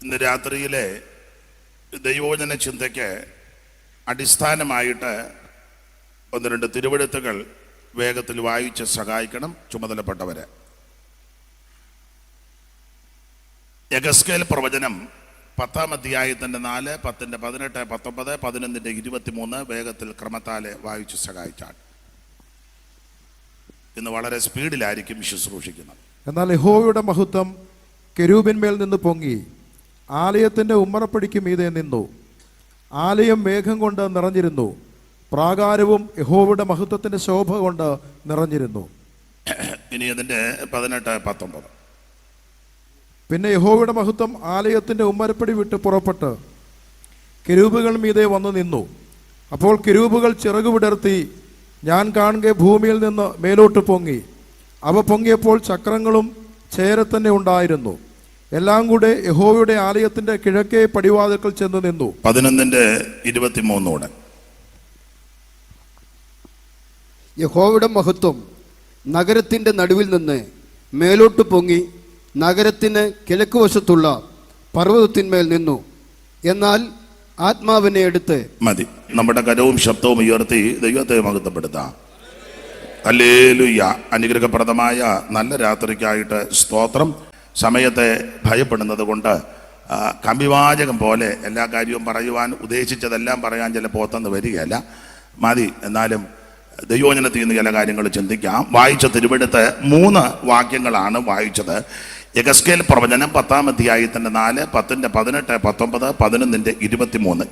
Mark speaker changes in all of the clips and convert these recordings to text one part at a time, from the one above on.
Speaker 1: ഇന്ന് രാത്രിയിലെ ദൈവവചന ചിന്തയ്ക്ക് അടിസ്ഥാനമായിട്ട് ഒന്ന് രണ്ട് തിരുവെഴുത്തുകൾ വേഗത്തിൽ വായിച്ച് സഹായിക്കണം ചുമതലപ്പെട്ടവരെ. യെഹെസ്കേൽ പ്രവചനം 10-ാം അധ്യായത്തിൻ്റെ 4, 10-ന്റെ 18, 19, 11-ന്റെ 23 വേഗത്തിൽ ക്രമത്താലെ വായിച്ച് സഹായിച്ചാൽ ഇന്ന് വളരെ സ്പീഡിലായിരിക്കും ശുശ്രൂഷിക്കുന്നത്.
Speaker 2: എന്നാൽ യഹോവയുടെ മഹത്വം കെരൂബിന്മേൽ നിന്ന് പൊങ്ങി ആലയത്തിൻ്റെ ഉമ്മറപ്പടിക്ക് മീതെ നിന്നു. ആലയം മേഘം കൊണ്ട് നിറഞ്ഞിരുന്നു. പ്രാകാരവും യഹോവയുടെ മഹത്വത്തിൻ്റെ ശോഭ കൊണ്ട് നിറഞ്ഞിരുന്നു.
Speaker 1: ഇനി അതിൻ്റെ 18, 19.
Speaker 2: പിന്നെ യഹോവയുടെ മഹത്വം ആലയത്തിൻ്റെ ഉമ്മരപ്പടി വിട്ട് പുറപ്പെട്ട് കെരൂബുകൾ മീതെ വന്നു നിന്നു. അപ്പോൾ കെരൂബുകൾ ചിറകു വിടർത്തി ഞാൻ കാണുക ഭൂമിയിൽ നിന്ന് മേലോട്ട് പൊങ്ങി. അവ പൊങ്ങിയപ്പോൾ ചക്രങ്ങളും ചേരത്തന്നെ ഉണ്ടായിരുന്നു. എല്ലാം കൂടെ യഹോവയുടെ ആലയത്തിന്റെ കിഴക്കേ പടിവാതിൽക്കൽ ചെന്ന് നിന്നു.
Speaker 1: 11-ന്റെ 23.
Speaker 3: യഹോവയുടെ മഹത്വം നഗരത്തിന്റെ നടുവിൽ നിന്ന് മേലോട്ട് പൊങ്ങി നഗരത്തിന് കിഴക്ക് വശത്തുള്ള പർവ്വതത്തിന്മേൽ നിന്നു. എന്നാൽ ആത്മാവിനെ എടുത്ത്
Speaker 1: മതി. നമ്മുടെ കരവും ശബ്ദവും ഉയർത്തി ദൈവത്തെ മഹത്വപ്പെടുത്താം. ഹല്ലേലൂയ. അനുഗ്രഹപ്രദമായ നല്ല രാത്രിക്കായിട്ട് സ്തോത്രം. സമയത്തെ ഭയപ്പെടുന്നത് കൊണ്ട് കമ്പിവാചകം പോലെ എല്ലാ കാര്യവും പറയുവാൻ ഉദ്ദേശിച്ചതെല്ലാം പറയാൻ ചിലപ്പോൾ ഒത്തെന്ന് വരികയല്ല. മതി. എന്നാലും ദൈവവചനത്തിൽ നിന്ന് ചില കാര്യങ്ങൾ ചിന്തിക്കാം. വായിച്ച തിരുവെടുത്ത് 3 വാക്യങ്ങളാണ് വായിച്ചത്. യെഹെസ്കേൽ പ്രവചനം 10-ാം അധ്യായത്തിൻ്റെ 4, 10-ന്റെ 18, 19, 11-ന്റെ 23.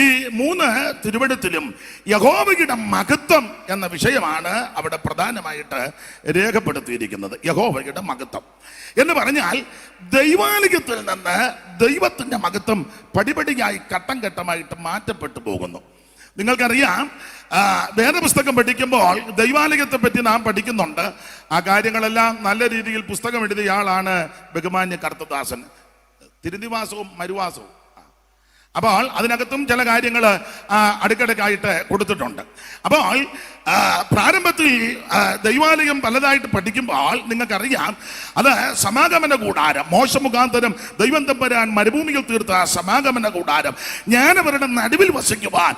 Speaker 1: ഈ 3 തിരുവെടുത്തിലും യഹോവയുടെ മഹത്വം എന്ന വിഷയമാണ് അവിടെ പ്രധാനമായിട്ട് രേഖപ്പെടുത്തിയിരിക്കുന്നത്. യഹോവയുടെ മഹത്വം എന്ന് പറഞ്ഞാൽ ദൈവാലയത്തിൽ നിന്ന് ദൈവത്തിൻ്റെ മഹത്വം പടിപടിയായി ഘട്ടം ഘട്ടമായിട്ട് മാറ്റപ്പെട്ടു പോകുന്നു. നിങ്ങൾക്കറിയാം, വേദപുസ്തകം പഠിക്കുമ്പോൾ ദൈവാലയത്തെ പറ്റി നാം പഠിക്കുന്നുണ്ട്. ആ കാര്യങ്ങളെല്ലാം നല്ല രീതിയിൽ പുസ്തകം എഴുതിയ ആളാണ് ബഹുമാന്യ കർത്തദാസൻ. തിരുനിവാസവും മരുവാസവും. അപ്പോൾ അതിനകത്തും ചില കാര്യങ്ങൾ അടുക്കിടക്കായിട്ട് കൊടുത്തിട്ടുണ്ട്. അപ്പോൾ പ്രാരംഭത്തിൽ ദൈവാലയം പലതായിട്ട് പഠിക്കുമ്പോൾ നിങ്ങൾക്കറിയാം, അത് സമാഗമന കൂടാരം. മോശ മുഖാന്തരം ദൈവം തമ്പുരാൻ മരുഭൂമിയിൽ തീർത്ത സമാഗമന കൂടാരം. ഞാൻ അവരുടെ നടുവിൽ വസിക്കുവാൻ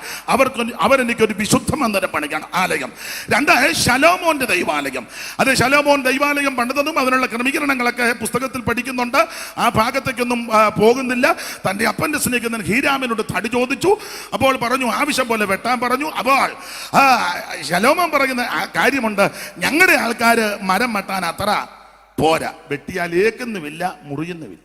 Speaker 1: അവരെനിക്കൊരു വിശുദ്ധ മന്ദിരം പണിക്കണം. ആലയം. 2, ശലോമോന്റെ ദൈവാലയം. അത് ശലോമോൻ ദൈവാലയം പണിതതും അതിനുള്ള ക്രമീകരണങ്ങളൊക്കെ പുസ്തകത്തിൽ പഠിക്കുന്നുണ്ട്. ആ ഭാഗത്തേക്കൊന്നും പോകുന്നില്ല. തൻ്റെ അപ്പൻ്റെ സ്നേഹിതൻ ഹീരാമിനോട് തടി ചോദിച്ചു. അപ്പോൾ പറഞ്ഞു ആവശ്യം പോലെ വെട്ടാൻ പറഞ്ഞു. അപ്പോൾ ശലോമോൻ പറയുന്ന കാര്യമുണ്ട്, ഞങ്ങളുടെ ആൾക്കാർ മരം വെട്ടാൻ അത്ര പോരാ, വെട്ടിയാൽ ഏക്കുന്നുമില്ല, മുറിയുന്നുമില്ല.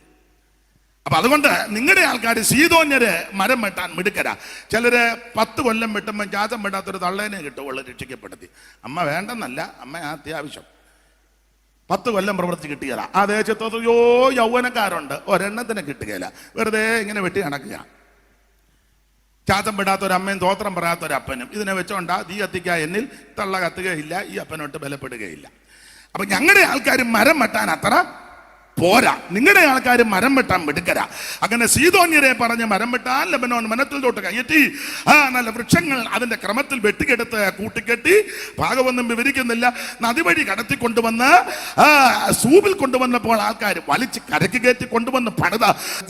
Speaker 1: അപ്പൊ അതുകൊണ്ട് നിങ്ങളുടെ ആൾക്കാർ സീതോന്യര് മരം വെട്ടാൻ മിടുക്കരാ. ചിലര് 10 കൊല്ലം വെട്ടുമ്പോൾ ജാതം വെട്ടാത്തൊരു തള്ളേനെ കിട്ടുള്ളൂ രക്ഷിക്കപ്പെടുത്തി. അമ്മ വേണ്ടെന്നല്ല, അമ്മ അത്യാവശ്യം 10 കൊല്ലം പ്രവൃത്തി കിട്ടുകയില്ല. ആ ദേശത്ത് യൗവനക്കാരുണ്ട്, ഒരെണ്ണത്തിന് കിട്ടുകയില്ല. വെറുതെ ഇങ്ങനെ വെട്ടി നടക്കുക. ചാത്തം വിടാത്തൊരമ്മയും തോത്രം പറയാത്തൊരപ്പനും ഇതിനെ വെച്ചോണ്ടാ തീ കത്തിക്കുക, എന്നിൽ തള്ള കത്തുകയില്ല, ഈ അപ്പനോട്ട് ബലപ്പെടുകയില്ല. അപ്പൊ ഞങ്ങളുടെ ആൾക്കാർ മരം വെട്ടാൻ അത്ര പോരാ, നിങ്ങളുടെ ആൾക്കാർ മരം വെട്ടാൻ മിടുക്കരാ. അങ്ങനെ സീതോന്യരെ പറഞ്ഞ് മരം വെട്ടാൻ ലെബനോൻ വനത്തിൽ തൊട്ട് കയറ്റി നല്ല വൃക്ഷങ്ങൾ അതിന്റെ ക്രമത്തിൽ വെട്ടിക്കെടുത്ത് കൂട്ടിക്കെട്ടി, ഭാഗമൊന്നും വിവരിക്കുന്നില്ല, നദി വഴി കടത്തിക്കൊണ്ടുവന്ന് സൂബിൽ കൊണ്ടുവന്നപ്പോൾ ആൾക്കാർ വലിച്ച് കരക്ക് കയറ്റി കൊണ്ടുവന്ന് പണിത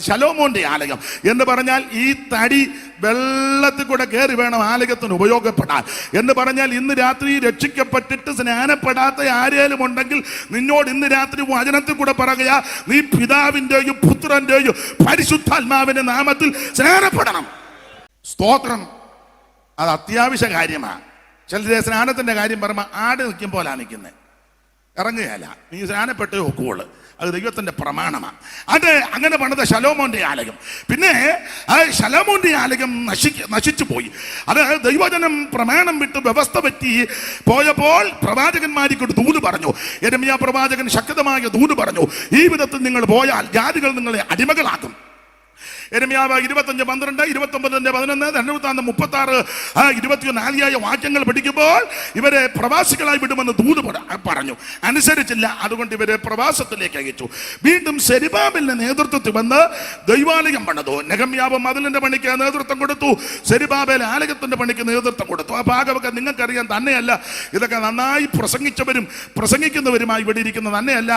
Speaker 1: ശലോമോന്റെ ആലയം എന്ന് പറഞ്ഞാൽ ഈ തടി വെള്ളത്തിൽ കൂടെ കയറി വേണം ആലയത്തിന് ഉപയോഗപ്പെടാൻ. എന്ന് പറഞ്ഞാൽ ഇന്ന് രാത്രി രക്ഷിക്കപ്പെട്ടിട്ട് സ്നാനപ്പെടാത്ത ആരേലും ഉണ്ടെങ്കിൽ നിന്നോട് ഇന്ന് രാത്രി വചനത്തിൽ കൂടെ പറയുക, നീ പിതാവിന്റെയും പുത്രന്റെയും പരിശുദ്ധാത്മാവിന്റെ നാമത്തിൽ സ്നാനപ്പെടണം. സ്തോത്രം. അത് അത്യാവശ്യ കാര്യമാണ്. ചിലരെ സ്നാനത്തിന്റെ കാര്യം പറയുമ്പോൾ ആട് നിൽക്കും പോലെ നിൽക്കുന്നത്, ഇറങ്ങുകയല്ല. നീ സ്നാനപ്പെട്ടേ ഒക്കുള്ളൂ. അത് ദൈവത്തിന്റെ പ്രമാണമാണ്. അത് അങ്ങനെ പണിത ശലോമോന്റെ ആലയം. പിന്നെ ശലോമോന്റെ ആലയം നശിച്ചു പോയി. അത് ദൈവജനം പ്രമാണം വിട്ട് വ്യവസ്ഥ പറ്റി പോയപ്പോൾ പ്രവാചകന്മാർക്കൊരു ദൂത് പറഞ്ഞു. യെരമ്യാ പ്രവാചകൻ ശക്തമായ ദൂത് പറഞ്ഞു, ഈ വിധത്തിൽ നിങ്ങൾ പോയാൽ ജാതികൾ നിങ്ങളെ അടിമകളാക്കും. യെരമ്യാവ് 25:12, 29:11, 36, 21 ആദിയായ വാക്യങ്ങൾ പഠിക്കുമ്പോൾ ഇവരെ പ്രവാസികളായി വിടുമെന്ന് ദൂത് പറഞ്ഞു. അനുസരിച്ചില്ല. അതുകൊണ്ട് ഇവരെ പ്രവാസത്തിലേക്ക് അയച്ചു. വീണ്ടും സെരുബ്ബാബേലിന്റെ നേതൃത്വത്തിൽ വന്ന് ദൈവാലയം പണിതു. നെഹമ്യാവ് മതിലിന്റെ പണിക്ക് നേതൃത്വം കൊടുത്തു. സെരുബ്ബാബേൽ ആലയത്തിന്റെ പണിക്ക് നേതൃത്വം കൊടുത്തു. ആ ഭാഗമൊക്കെ നിങ്ങൾക്കറിയാം. തന്നെയല്ല, ഇതൊക്കെ നന്നായി പ്രസംഗിച്ചവരും പ്രസംഗിക്കുന്നവരുമായി ഇവിടെ ഇരിക്കുന്ന തന്നെയല്ല.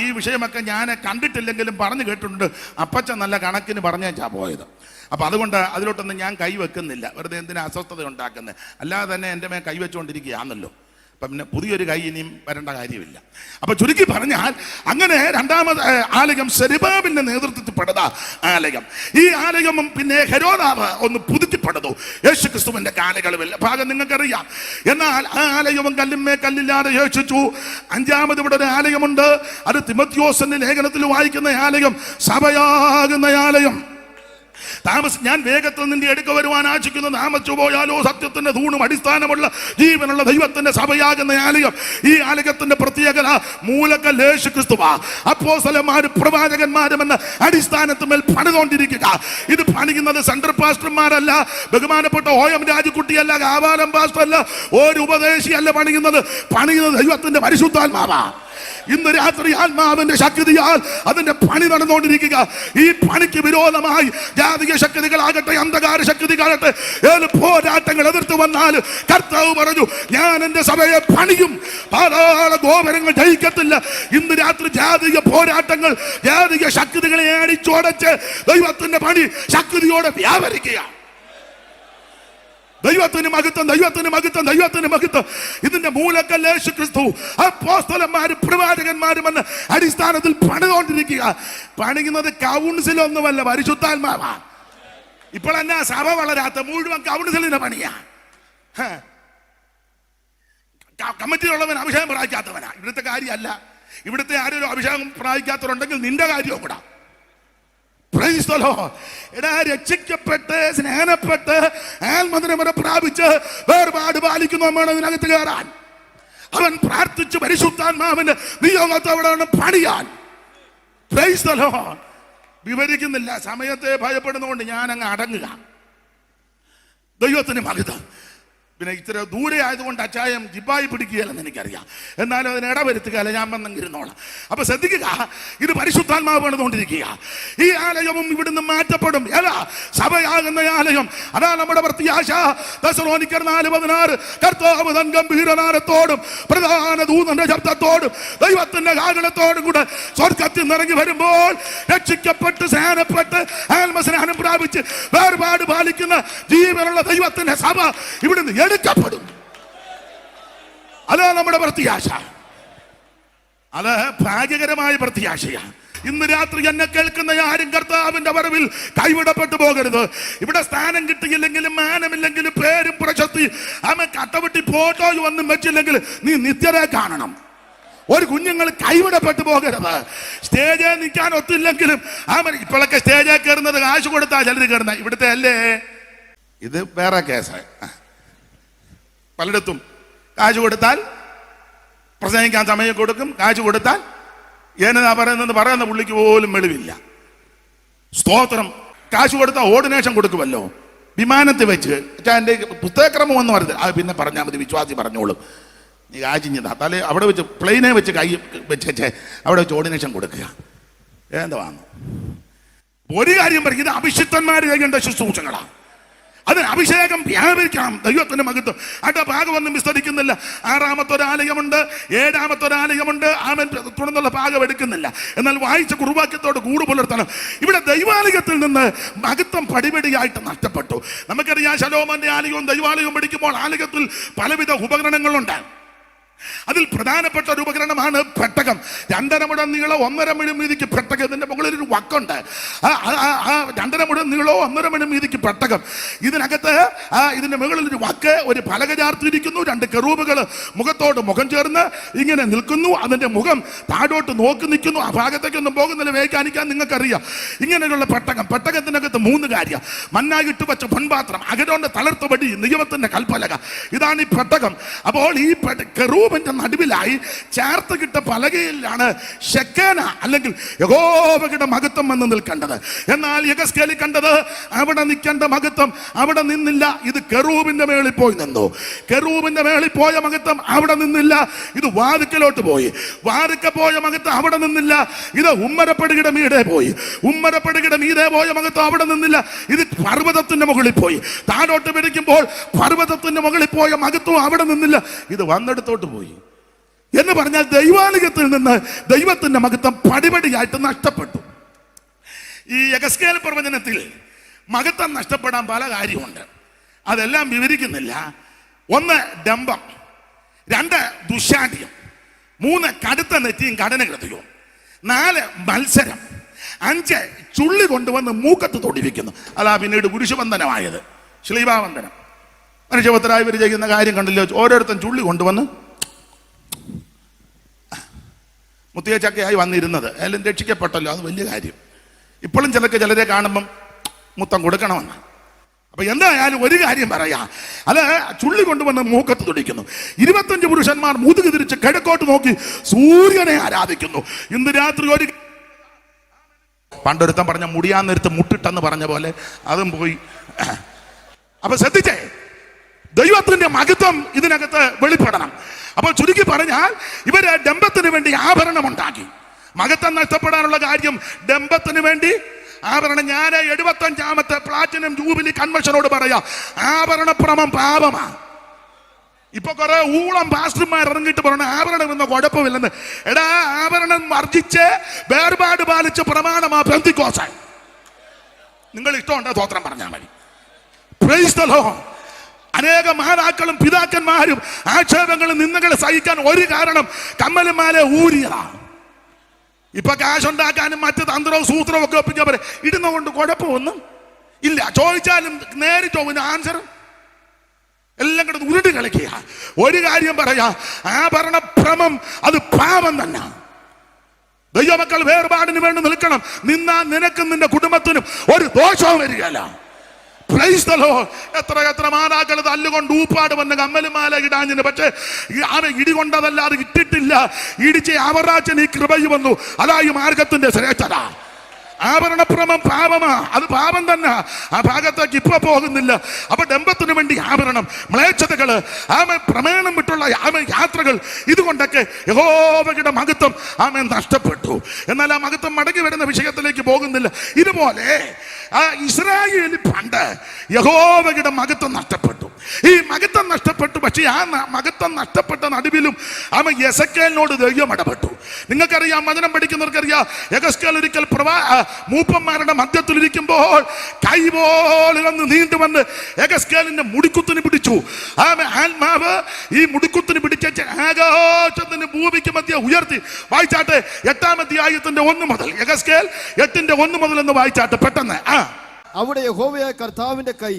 Speaker 1: ഈ വിഷയമൊക്കെ ഞാൻ കണ്ടിട്ടില്ലെങ്കിലും പറഞ്ഞു കേട്ടിട്ടുണ്ട്. അപ്പച്ച നല്ല കണക്കിന് പറഞ്ഞാ പോയത്. അപ്പം അതുകൊണ്ട് അതിലോട്ടൊന്നും ഞാൻ കൈവെക്കുന്നില്ല. വെറുതെ എന്തിനാ അസ്വസ്ഥത ഉണ്ടാക്കുന്നത്? അല്ലാതെ തന്നെ എൻ്റെ മേൽ കൈവച്ചുകൊണ്ടിരിക്കുകയാണല്ലോ. അപ്പം പിന്നെ പുതിയൊരു കൈ ഇനിയും വരേണ്ട കാര്യമില്ല. അപ്പൊ ചുരുക്കി പറഞ്ഞാൽ അങ്ങനെ രണ്ടാമത് ആലയം സെരുബ്ബാബേലിന്റെ നേതൃത്വത്തിൽ പണിത ആലയം. ഈ ആലയവും പിന്നെ ഹെരോദാവ് ഒന്ന് പുതുക്കി പണിതു യേശുക്രിസ്തുവിന്റെ കാലയളവിൽ. ഭാഗം നിങ്ങൾക്കറിയാം. എന്നാൽ ആ ആലയവും കല്ലിന്മേ കല്ലില്ലാതെ യേശിച്ചു. അഞ്ചാമത് ഇവിടെ ഒരു ആലയമുണ്ട്. അത് തിമോഥെയോസിന്റെ ലേഖനത്തിൽ വായിക്കുന്ന ആലയം, സഭയാകുന്ന ആലയം. ഞാൻ വേഗത്തിൽ നിന്റെ അടുക്ക വരുവാൻ ആശിക്കുന്നു. താമസിച്ചു പോയാലോ സത്യത്തിന്റെ തൂണും അടിസ്ഥാനമുള്ള ജീവനുള്ള ദൈവത്തിന്റെ സഭയാകുന്ന ആലയം. ഈ ആലയത്തിന്റെ പ്രത്യേകത മൂലക്കല്ല് യേശുക്രിസ്തുവാ. അപ്പോസ്തലന്മാരും പ്രവാചകന്മാരും എന്ന അടിസ്ഥാനത്തിന്മേൽ പണിതുകൊണ്ടിരിക്കുക. ഇത് പണിയുന്നത് സെൻട്രൽ പാസ്റ്റർമാരല്ല, ബഹുമാനപ്പെട്ട OM രാജുക്കുട്ടിയല്ല, കാവാലം പാസ്റ്റർ അല്ല, ഒരു ഉപദേശിയല്ല പണിയുന്നത് ദൈവത്തിന്റെ പരിശുദ്ധാത്മാവാ. ഇന്ന് രാത്രി ആത്മാവിന്റെ ശക്തിയാൽ അതിന്റെ പണി നടന്നുകൊണ്ടിരിക്കുക. ഈ പണിക്ക് വിരോധമായി ജാതീയ ശക്തികളാകട്ടെ, അന്ധകാര ശക്തികളാകട്ടെ, ഏത് പോരാട്ടങ്ങൾ എതിർത്ത് വന്നാൽ കർത്താവ് പറഞ്ഞു, ഞാൻ എന്റെ സഭയെ പണിയും, പാതാള ഗോപുരങ്ങൾ ജയിക്കത്തില്ല. ഇന്ന് രാത്രി ജാതീയ പോരാട്ടങ്ങൾ, ജാതീയ ശക്തികളെ അടിച്ചോടച്ച് ദൈവത്തിന്റെ പണി ശക്തിയോടെ വ്യാപരിക്കുക. ദൈവത്തിന് മഹത്വം, ദൈവത്തിന് മഹത്വം, ദൈവത്തിന് മഹത്വം. ഇതിന്റെ മൂലക്കല്ല് യേശുക്രിസ്തു. അപ്പോസ്തലന്മാരും പ്രവാചകന്മാരും എന്ന അടിസ്ഥാനത്തിൽ പണിതുകൊണ്ടിരിക്കുക. പണിയുന്നത് കൗൺസിലൊന്നുമല്ല, പരിശുദ്ധാത്മാവാ. ഇപ്പോൾ എന്നാ സഭ വളരാത്ത? മുഴുവൻ കൗൺസിലിന്റെ പണിയാ. കമ്മിറ്റിയിലുള്ളവൻ അഭിഷേകം പ്രാപിക്കാത്തവനാ. ഇവിടുത്തെ കാര്യമല്ല. ഇവിടുത്തെ ആരും അഭിഷേകം പ്രാപിക്കാത്തവരുണ്ടെങ്കിൽ നിന്റെ കാര്യവും കൂടാ. രക്ഷിക്കപ്പെട്ട് സ്നേഹപ്പെട്ട് ആത്മനിറവ് പ്രാപിച്ച് വേർപാട് പാലിക്കുന്നവനാണ് ഇതിനകത്ത് കയറാൻ. അവൻ പ്രാർത്ഥിച്ച് പരിശുദ്ധാത്മാവിന്റെ നിയോഗത്തെ അവിടെ പണിയാൻ. വിവരിക്കുന്നില്ല, സമയത്തെ ഭയപ്പെടുന്നതുകൊണ്ട് ഞാൻ അങ്ങ് അടങ്ങുക. ദൈവത്തിന് മഹത്വം. പിന്നെ ഇത്ര ദൂരെ ആയതുകൊണ്ട് അച്ചായം ജിപ്പായി പിടിക്കുകയല്ലെന്ന് എനിക്കറിയാം. എന്നാലും അതിന് ഇടവരുത്തുകയല്ല, ഞാൻ വന്നെങ്കിരുന്നോളാം. അപ്പൊ ശ്രദ്ധിക്കുക, ഇത് പരിശുദ്ധാത്മാവ് പണിതുകൊണ്ടിരിക്കുക. ഈ ആലയവും ഇവിടുന്ന് മാറ്റപ്പെടും. ഏതാ? സഭയാകുന്ന ആലയം. അതാ നമ്മുടെ പ്രത്യാശ. തെസ്സലോനിക്കർ 4:16 കർത്താവ് തൻ ഗംഭീരനാദത്തോടും പ്രധാന ദൂതന്റെ ശബ്ദത്തോടും ദൈവത്തിന്റെ കാഹളത്തോടും കൂടെ സ്വർഗ്ഗത്തിൽ നിറങ്ങി വരുമ്പോൾ രക്ഷിക്കപ്പെട്ട് സ്നാനപ്പെട്ട് ആത്മസ്നാനം പ്രാപിച്ച് വേർപാട് പാലിക്കുന്ന ജീവനുള്ള ദൈവത്തിന്റെ സഭ ഇവിടുന്ന് എടുക്കപ്പെടും. അതാണ് നമ്മുടെ പ്രത്യാശ. അത് ഭാഗ്യകരമായ പ്രത്യാശയാണ്. ഇന്ന് രാത്രി എന്നെ കേൾക്കുന്ന ആരും കർത്താവിന്റെ വരവിൽ കൈവിടപ്പെട്ടു പോകരുത്. ഇവിടെ സ്ഥാനം കിട്ടിയില്ലെങ്കിലും മാനമില്ലെങ്കിലും പേരും പ്രശസ്തി കട്ടവെട്ടി ഫോട്ടോ ഒന്നും വെച്ചില്ലെങ്കിൽ നീ നിത്യരെ കാണണം. ഒരു കുഞ്ഞുങ്ങൾ കൈവിടപ്പെട്ടു പോകരുത്. സ്റ്റേജിൽ നിൽക്കാൻ ഒത്തില്ലെങ്കിലും ഇപ്പോഴൊക്കെ സ്റ്റേജിൽ കയറുന്നത് കാശ് കൊടുത്താ ചിലർ കയറുന്ന. ഇവിടുത്തെ അല്ലേ ഇത് വേറെ കേസ്. പലയിടത്തും കാശ് കൊടുത്താൽ പ്രസംഗിക്കാൻ സമയം കൊടുക്കും, കാശ് കൊടുത്താൽ എന്നതാ പറയുന്ന പുള്ളിക്ക് പോലും വെളിവില്ല. സ്തോത്രം. കാശ് കൊടുത്താൽ ഓർഡിനേഷൻ കൊടുക്കുമല്ലോ വിമാനത്തിൽ വെച്ച്. എൻ്റെ പുസ്തകക്രമം എന്ന് പറഞ്ഞത് അത് പിന്നെ പറഞ്ഞാൽ മതി, വിശ്വാസി പറഞ്ഞോളും. നീ കാശിഞ്ഞതാ തലേ അവിടെ വെച്ച് പ്ലെയിനെ വെച്ച് കൈ വെച്ചേ അവിടെ വെച്ച് ഓർഡിനേഷൻ കൊടുക്കുക. എന്തുവാന്ന് ഒരു കാര്യം പറയും, ഇത് അഭിഷിക്തന്മാർ ചെയ്യേണ്ട ശുശ്രൂഷകളാണ്. അതിന് അഭിഷേകം വ്യാപരിക്കണം. ദൈവത്തിന്റെ മഹത്വം. അവിടെ ഭാഗമൊന്നും വിസ്തരിക്കുന്നില്ല. 6ാമത്തെ ഒരാലയമുണ്ട്, 7ാമത്തെ ഒരാലയമുണ്ട്. ആമൻ തുടർന്നുള്ള ഭാഗം എടുക്കുന്നില്ല. എന്നാൽ വായിച്ച കുറുവാക്യത്തോട് കൂട് പുലർത്തണം. ഇവിടെ ദൈവാലയത്തിൽ നിന്ന് മഹത്വം പടിപടിയായിട്ട് നഷ്ടപ്പെട്ടു. നമുക്കറിയാം, ശലോമോന്റെ ആലയവും ദൈവാലയവും പഠിക്കുമ്പോൾ ആലയത്തിൽ പലവിധ ഉപകരണങ്ങളുണ്ട്. അതിൽ പ്രധാനപ്പെട്ട ഒരു ഉപകരണമാണ് പെട്ടകം. 2.5 മുഴം നീളം 1.5 മുഴം വീതിക്ക് പെട്ടകം. ഇതിന്റെ മുകളിൽ ഒരു വക്കുണ്ട്. 2.5 മുഴം നീളവും 1.5 മുഴം വീതിക്ക് പെട്ടകം. ഇതിനകത്ത് ഇതിന്റെ മുകളിൽ ഒരു വക്ക്, ഒരു പലക ചാർത്തിയിരിക്കുന്നു. 2 കെറൂബുകൾ മുഖത്തോട് മുഖം ചേർന്ന് ഇങ്ങനെ നിൽക്കുന്നു. അതിന്റെ മുഖം താഴോട്ട് നോക്കി നിൽക്കുന്നു. ആ ഭാഗത്തേക്കൊന്നും പോകുന്നില്ല, വേഗാനിക്കാൻ നിങ്ങൾക്കറിയാം. ഇങ്ങനെയുള്ള പെട്ടകം. പെട്ടകത്തിനകത്ത് 3 കാര്യം. മന്നായിട്ട് വെച്ച പൊൻപാത്രം, അകരോന്റെ തളർത്തുപടി, നിയമത്തിന്റെ കൽപ്പലക. ഇതാണ് ഈ പെട്ടകം. അപ്പോൾ ഈ കെറൂബ് കെറൂബിന്റെ നടുവിലായി ചേർത്ത് കിട്ട പലകയിലാണ് ഷെക്കേന അല്ലെങ്കിൽ യഹോവയുടെ മഹത്വം എന്ന് നിൽക്കേണ്ടത്. എന്നാൽ യെഹെസ്കേൽ കണ്ടത് അവിടെ നിൽക്കേണ്ട മഹത്വം അവിടെ നിന്നില്ല. ഇത് കെറൂബിന്റെ മേളിൽ പോയി നിന്നു. കെറൂബിന്റെ മേളിൽ പോയ മഹത്വം അവിടെ നിന്നില്ല. ഇത് വാതിക്കലോട്ട് പോയി. വാതിക്ക പോയ മഹത്വം അവിടെ നിന്നില്ല. ഇത് ഉമ്മരപ്പടിയുടെ മീതെ പോയി. ഉമ്മരപ്പടിയുടെ മീതെ പോയ മഹത്വം അവിടെ നിന്നില്ല. ഇത് പർവ്വതത്തിന്റെ മുകളിൽ പോയി. താഴോട്ട് പിടിക്കുമ്പോൾ പർവ്വതത്തിന്റെ മുകളിൽ പോയ മഹത്വം അവിടെ നിന്നില്ല. ഇത് വന്നെടുത്തോട്ട് പോയി എന്ന് പറഞ്ഞാൽ ദൈവാലയത്തിൽ നിന്ന് ദൈവത്തിന്റെ മഹത്വം പടിപടിയായിട്ട് നഷ്ടപ്പെട്ടു. ഈ യെഹെസ്കേൽ പ്രവചനത്തിൽ മഹത്വം നഷ്ടപ്പെടാൻ പല കാര്യമുണ്ട്. അതെല്ലാം വിവരിക്കുന്നില്ല. 1 ഡംഭം, 2 ദുശാഠ്യം, 3 കടുത്ത നെറ്റിയും കഠിനഹൃദയവും, 4 മത്സരം, 5 ചുള്ളി കൊണ്ടുവന്ന് മൂക്കത്ത് തൊടിപ്പിക്കുന്നു. അതാ പിന്നീട് കുരിശുബന്ധനമായത്, ശ്ലീബാബന്ധനം. മനുഷ്യപുത്രായി ഇവർ ചെയ്യുന്ന കാര്യം കണ്ടില്ലോ. ഓരോരുത്തരും ചുള്ളി കൊണ്ടുവന്ന് മുത്തിയ ചക്കയായി വന്നിരുന്നത് എല്ലാം രക്ഷിക്കപ്പെട്ടല്ലോ. അത് വലിയ കാര്യം. ഇപ്പോഴും ചിലരെ കാണുമ്പം മുത്തം കൊടുക്കണമെന്ന്. അപ്പൊ എന്തായാലും ഒരു കാര്യം പറയാ, അത് ചുള്ളി കൊണ്ടുവന്ന് മൂക്കത്ത് തുടിക്കുന്നു. 25 പുരുഷന്മാർ മുതുകു തിരിച്ച് കിഴക്കോട്ട് നോക്കി സൂര്യനെ ആരാധിക്കുന്നു. ഇന്ന് രാത്രി ഒരു പണ്ടൊരുത്തം പറഞ്ഞ മുടിയാന്നേരത്ത് മുട്ടിട്ടെന്ന് പറഞ്ഞ പോലെ അതും പോയി. അപ്പൊ ശ്രദ്ധിച്ചേ, ദൈവത്തിന്റെ മഹത്വം ഇതിനകത്ത് വെളിപ്പെടണം. അപ്പോൾ ചുരുക്കി പറഞ്ഞാൽ ഇവര് ഡംഭത്തിന് വേണ്ടി ആഭരണം ഉണ്ടാക്കി. മഹത്വം നഷ്ടപ്പെടാനുള്ള കാര്യം ഡംഭത്തിന് വേണ്ടി ആഭരണം. ഞാൻ 75ാമത്തെ പ്ലാറ്റിനം ജൂബിലി കൺവെൻഷനോട് പറയാം, ആഭരണഭ്രമം പാപമാ. ഇപ്പൊ കുറെ ഊളം പാസ്റ്റർമാർ ഇറങ്ങിയിട്ട് പറഞ്ഞ ആഭരണം എന്ന കുഴപ്പമില്ലെന്ന്. എടാ, ആഭരണം വർജിച്ച് വേർപാട് പാലിച്ച് പ്രമാണമാ പെന്തിക്കോസ്ത്. നിങ്ങൾ ഇഷ്ടമുണ്ടോ സ്തോത്രം പറഞ്ഞാൽ മതി. Praise the Lord. അനേക മഹാനാക്കളും പിതാക്കന്മാരും ആക്ഷേപങ്ങളും നിന്ദകളെ സഹിക്കാൻ ഒരു കാരണം കമ്മലുമാലെ ഊരിയതാണ്. ഇപ്പൊ കാശുണ്ടാക്കാനും മറ്റ് തന്ത്രവും സൂത്രവും ഒക്കെ ഒപ്പിക്കാൻ പറയും. ഇടുന്നതുകൊണ്ട് കുഴപ്പമൊന്നും ഇല്ല. ചോദിച്ചാലും നേരിട്ടോ ആൻസർ എല്ലാം കൂടെ ഉരുണ്ട് കളിക്കുക. ഒരു കാര്യം പറയാ, ആഭരണഭ്രമം അത് പാപം തന്നെ. ദൈവമക്കൾ വേർപാടിന് വേണ്ടി നിൽക്കണം. നിന്നാ നിനക്കും നിന്റെ കുടുംബത്തിനും ഒരു ദോഷവും വരികയല്ല. Praise the Lord. എത്ര മാതാക്കൾ തല്ലുകൊണ്ട് ഊപ്പാട് വന്ന് കമ്മലുമാല ഇടാഞ്ഞിന്. പക്ഷേ ഇടി കൊണ്ടതല്ലാതെ ഇട്ടിട്ടില്ല. ഇടിച്ച് അവറാച്ചൻ ഈ കൃപയിൽ വന്നു. അതാ ഈ മാർഗത്തിന്റെ ശ്രേഷ്ഠത. ആഭരണഭ്രമം പാപമാ, അത് പാപം തന്നെ. ആ ഭാഗത്തേക്ക് ഇപ്പൊ പോകുന്നില്ല. അപ്പൊ ഡംഭത്തിന് വേണ്ടി ആഭരണം, മ്ലേച്ഛതകള്, പ്രമേണം വിട്ടുള്ള യാത്രകൾ, ഇതുകൊണ്ടൊക്കെ യഹോവയുടെ മഹത്വം നഷ്ടപ്പെട്ടു. എന്നാൽ ആ മഹത്വം മടങ്ങി വരുന്ന വിഷയത്തിലേക്ക് പോകുന്നില്ല. ഇതുപോലെ ഇസ്രായേൽ പണ്ട് യഹോവയുടെ മഹത്വം നഷ്ടപ്പെട്ടു. ഈ മഹത്വം നഷ്ടപ്പെട്ടു. പക്ഷേ ആ മഹത്വം നഷ്ടപ്പെട്ട നടുവിലും യെസക്കേലിനോട് ദൈവം ഇടപെട്ടു. നിങ്ങൾക്കറിയാം, വചനം പഠിക്കുന്നവർക്കറിയാം, യെഹെസ്കേൽ ഒരിക്കൽ മൂപ്പന്മാരുടെ മധ്യത്തിലിരിക്കുമ്പോൾ കൈ പോലെ വന്ന് നീണ്ടു വന്ന് യെഹെസ്കേലിന്റെ മുടിക്കുത്തിന് പിടിച്ചു. ആത്മാവ് ഈ മുടിക്കുത്തിന് പിടിച്ച് ആകാശത്തിന് ഭൂമിക്ക് മധ്യ ഉയർത്തി. വായിച്ചാട്ടെ 8-ാം അധ്യായത്തിന്റെ 1 മുതൽ. യെഹെസ്കേൽ 8-ന്റെ 1 മുതൽ എന്ന് വായിച്ചാട്ടെ പെട്ടെന്ന്.
Speaker 3: അവിടെ യഹോവയായ കർത്താവിന്റെ കൈ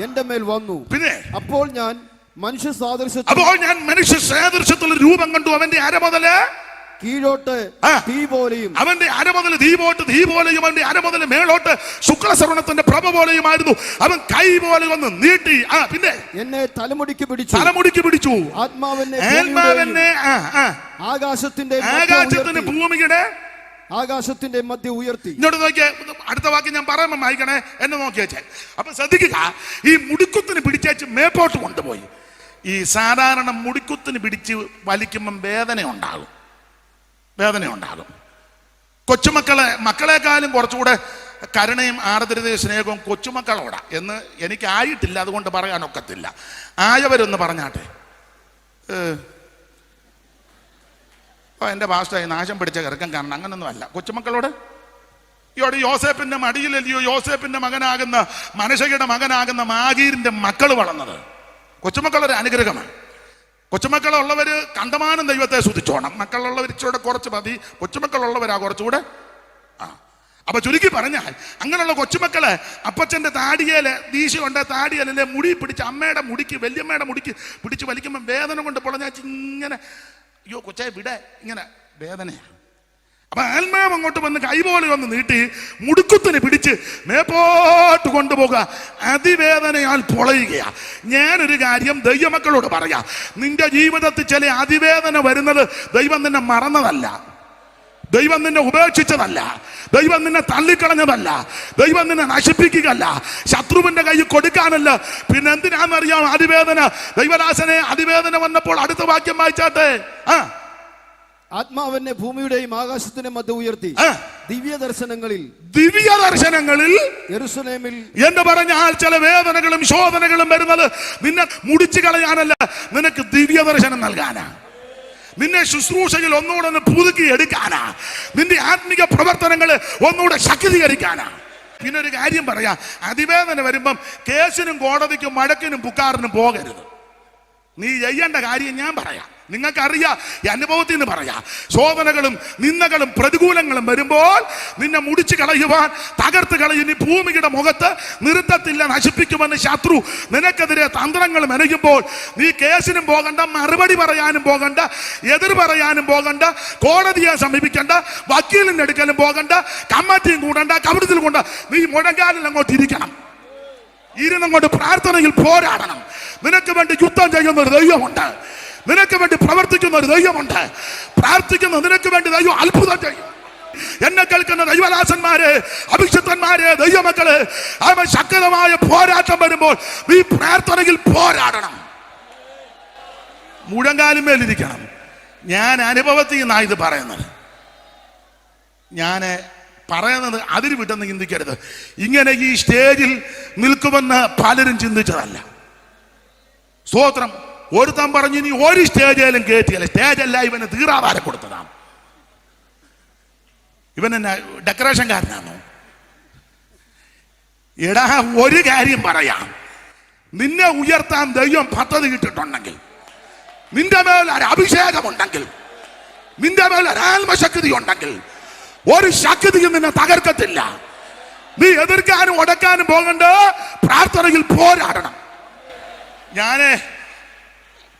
Speaker 3: എന്റെ മേൽ വന്നു. പിന്നെ അപ്പോൾ ഞാൻ മനുഷ്യ സാദൃശ്യത്തിൽ രൂപം കണ്ടു. അവന്റെ അര മുതല് കീഴോട്ട് തീ പോലെയും,
Speaker 1: അവന്റെ അര മുതൽ തീ പോലെയും, അവന്റെ അര മുതൽ മേളോട്ട് ശുക്ലശ്രവണത്തിന്റെ പ്രഭ പോലെയുമായിരുന്നു. അവൻ കൈ പോലെ വന്ന് നീട്ടി. പിന്നെ എന്നെ തലമുടിക്ക് പിടിച്ചു. ആത്മാവെന്നെ ആകാശത്തിന്റെ ഭൂമിയുടെ
Speaker 3: ആകാശത്തിന്റെ മധ്യ ഉയർത്തി.
Speaker 1: ഇങ്ങോട്ട് നോക്കിയേ, അടുത്ത വാക്ക് ഞാൻ പറയുമ്പോൾ വായിക്കണേ, എന്നെ നോക്കി വെച്ചേ. അപ്പൊ ശ്രദ്ധിക്കുക, ഈ മുടിക്കുത്തിന് പിടിച്ചേച്ച് മേപ്പോട്ട് കൊണ്ടുപോയി. ഈ സാധാരണ മുടിക്കുത്തിന് പിടിച്ച് വലിക്കുമ്പം വേദന ഉണ്ടാകും. മക്കളെക്കാളും കുറച്ചുകൂടെ കരുണയും ആർദ്രതയും സ്നേഹവും കൊച്ചുമക്കളോടാ എന്ന് എനിക്കായിട്ടില്ല, അതുകൊണ്ട് പറയാനൊക്കത്തില്ല. ആയവരൊന്ന് പറഞ്ഞാട്ടെ. എൻ്റെ പാസ്റ്ററായി നാശം പിടിച്ച കിറക്കം കാരണം അങ്ങനൊന്നും അല്ല. കൊച്ചുമക്കളോട് ഇവിടെ യോസേപ്പിന്റെ മടിയിലല്ലയോ യോസേപ്പിന്റെ മകനാകുന്ന മനശയുടെ മകനാകുന്ന മാഗീരിന്റെ മക്കൾ വളർന്നത്. കൊച്ചുമക്കളൊരു അനുഗ്രഹമാണ്. കൊച്ചുമക്കളുള്ളവര് കണ്ടമാനം ദൈവത്തെ സ്തുതിച്ചോണം. മക്കളുള്ളവർ ഇച്ചിരൂടെ കുറച്ച് മതി. കൊച്ചുമക്കളുള്ളവരാ കുറച്ചുകൂടെ. അപ്പൊ ചുരുക്കി പറഞ്ഞാൽ അങ്ങനെയുള്ള കൊച്ചുമക്കള് അപ്പച്ചന്റെ താടിയേല് വീശി കൊണ്ട് താടിയല്ലേ മുടി പിടിച്ച് അമ്മയുടെ മുടിക്ക് വല്യമ്മയുടെ മുടിക്ക് പിടിച്ച് വലിക്കുമ്പോൾ വേദന കൊണ്ട് പൊളഞ്ഞാച്ച് ഇങ്ങനെ, അയ്യോ കൊച്ചായി വിടെ, ഇങ്ങനെ വേദനയാണ്. അപ്പൊ ആത്മാവ് അങ്ങോട്ട് വന്ന് കൈപോലെ വന്ന് നീട്ടി മുടുക്കുത്തിന് പിടിച്ച് മേപ്പോട്ട് കൊണ്ടുപോകുക. അതിവേദനയാൽ പൊളയുകയാ. ഞാനൊരു കാര്യം ദൈവമക്കളോട് പറയാം, നിന്റെ ജീവിതത്തിൽ ചില അതിവേദന വരുന്നത് ദൈവം നിന്നെ മറന്നതല്ല, ദൈവം നിന്നെ ഉപേക്ഷിച്ചതല്ല, ദൈവം നിന്നെ തള്ളിക്കളഞ്ഞതല്ല, ദൈവം നിന്നെ നശിപ്പിക്കുകയല്ല, ശത്രുവിന്റെ കൈ കൊടുക്കാനല്ല. പിന്നെ എന്തിനാണെന്നറിയാം അതിവേദന? ദൈവദാസനെ, അതിവേദന വന്നപ്പോൾ അടുത്ത വാക്യം വായിച്ചാട്ടെ.
Speaker 3: ആത്മാവെന്നെ ഭൂമിയുടെയും ആകാശത്തിന്റെ മധ്യ ഉയർത്തി ദിവ്യദർശനങ്ങളിൽ യെരൂശലേമിൽ
Speaker 1: എന്ന് പറഞ്ഞാൽ ചില വേദനകളും ശോധനകളും വരുന്നത് നിന്നെ മുടിച്ചു കളയാനല്ല, നിനക്ക് ദിവ്യദർശനം നൽകാനാ, നിന്നെ ശുശ്രൂഷയിൽ ഒന്നുകൂടെ പുതുക്കി എടുക്കാനാ, നിന്റെ ആത്മിക പ്രവർത്തനങ്ങൾ ഒന്നുകൂടെ ശക്തീകരിക്കാനാ. പിന്നെ ഒരു കാര്യം പറയാം, അതിവേദന വരുമ്പം കേസിനും കോടതിക്കും വഴക്കിനും പുക്കാറിനും പോകരുത്. നീ ചെയ്യേണ്ട കാര്യം ഞാൻ പറയാം, നിങ്ങൾക്കറിയാം, ഈ അനുഭവത്തിൽ നിന്ന് പറയാം. ശോധനകളും നിന്ദകളും പ്രതികൂലങ്ങളും വരുമ്പോൾ നിന്നെ മുടിച്ചു കളയുവാൻ, തകർത്ത് കളയുന്ന ഭൂമിയുടെ മുഖത്ത് നിർത്തത്തില്ല, നശിപ്പിക്കുമെന്ന് ശത്രു നിനക്കെതിരെ തന്ത്രങ്ങൾ മെനയുമ്പോൾ നീ കേസിനും പോകണ്ട, മറുപടി പറയാനും പോകണ്ട, എതിർ പറയാനും പോകണ്ട, കോടതിയെ സമീപിക്കണ്ട, വക്കീലിന്റെ അടുക്കലും പോകണ്ട, കമ്മിറ്റിയും കൂടണ്ട, കവിടത്തിൽ കൊണ്ട നീ മുഴങ്കാലിൽ അങ്ങോട്ട് ഇരിക്കണം. ഇരുന്നങ്ങോട്ട് പ്രാർത്ഥനയിൽ പോരാടണം. നിനക്ക് വേണ്ടി യുദ്ധം ചെയ്യുന്ന ഒരു ദൈവമുണ്ട്, നിനക്ക് വേണ്ടി പ്രവർത്തിക്കുന്ന ഒരു ദൈവമുണ്ട്. പ്രാർത്ഥിക്കുന്ന നിനക്ക് വേണ്ടി ദൈവം അത്ഭുതം ചെയ്യും. എന്നെ കേൾക്കുന്ന ദൈവദാസന്മാരെ, അഭിഷിക്തന്മാരെ, ദൈവമക്കള്, അവൻ ശക്തമായ പോരാട്ടം വരുമ്പോൾ നീ പ്രാർത്ഥനയിൽ പോരാടണം, മുഴങ്കാലുമേലിരിക്കണം. ഞാൻ അനുഭവത്തിൽ നിന്നാണ് ഇത് പറയുന്നത്. ഞാൻ പറയുന്നത് അതിര് വിട്ടെന്ന് ചിന്തിക്കരുത്. ഇങ്ങനെ ഈ സ്റ്റേജിൽ നിൽക്കുമെന്ന് പലരും ചിന്തിച്ചതല്ല. സ്തോത്രം. ഒരുത്തൻ പറഞ്ഞു ഇനി ഒരു സ്റ്റേജിലും കയറ്റിയല്ല, സ്റ്റേജല്ല ഇവന് തീറാധാരം കൊടുത്തതാണ്. ഇവൻ എന്നെ ഡെക്കറേഷൻകാരനാണോ? എടാ, ഒരു കാര്യം പറയാം, നിന്നെ ഉയർത്താൻ ദൈവം പദ്ധതി ഇട്ടിട്ടുണ്ടെങ്കിൽ, നിന്റെ മേൽ ഒരു അഭിഷേകമുണ്ടെങ്കിൽ, നിന്റെ മേൽ ഒരു ആത്മശക്തി ഉണ്ടെങ്കിൽ, ഒരു ശക്തിയും നിന്നെ തകർക്കത്തില്ല. നീ എതിർക്കാനും ഒടക്കാനും പോകണ്ട, പ്രാർത്ഥനയിൽ പോരാടണം. ഞാന്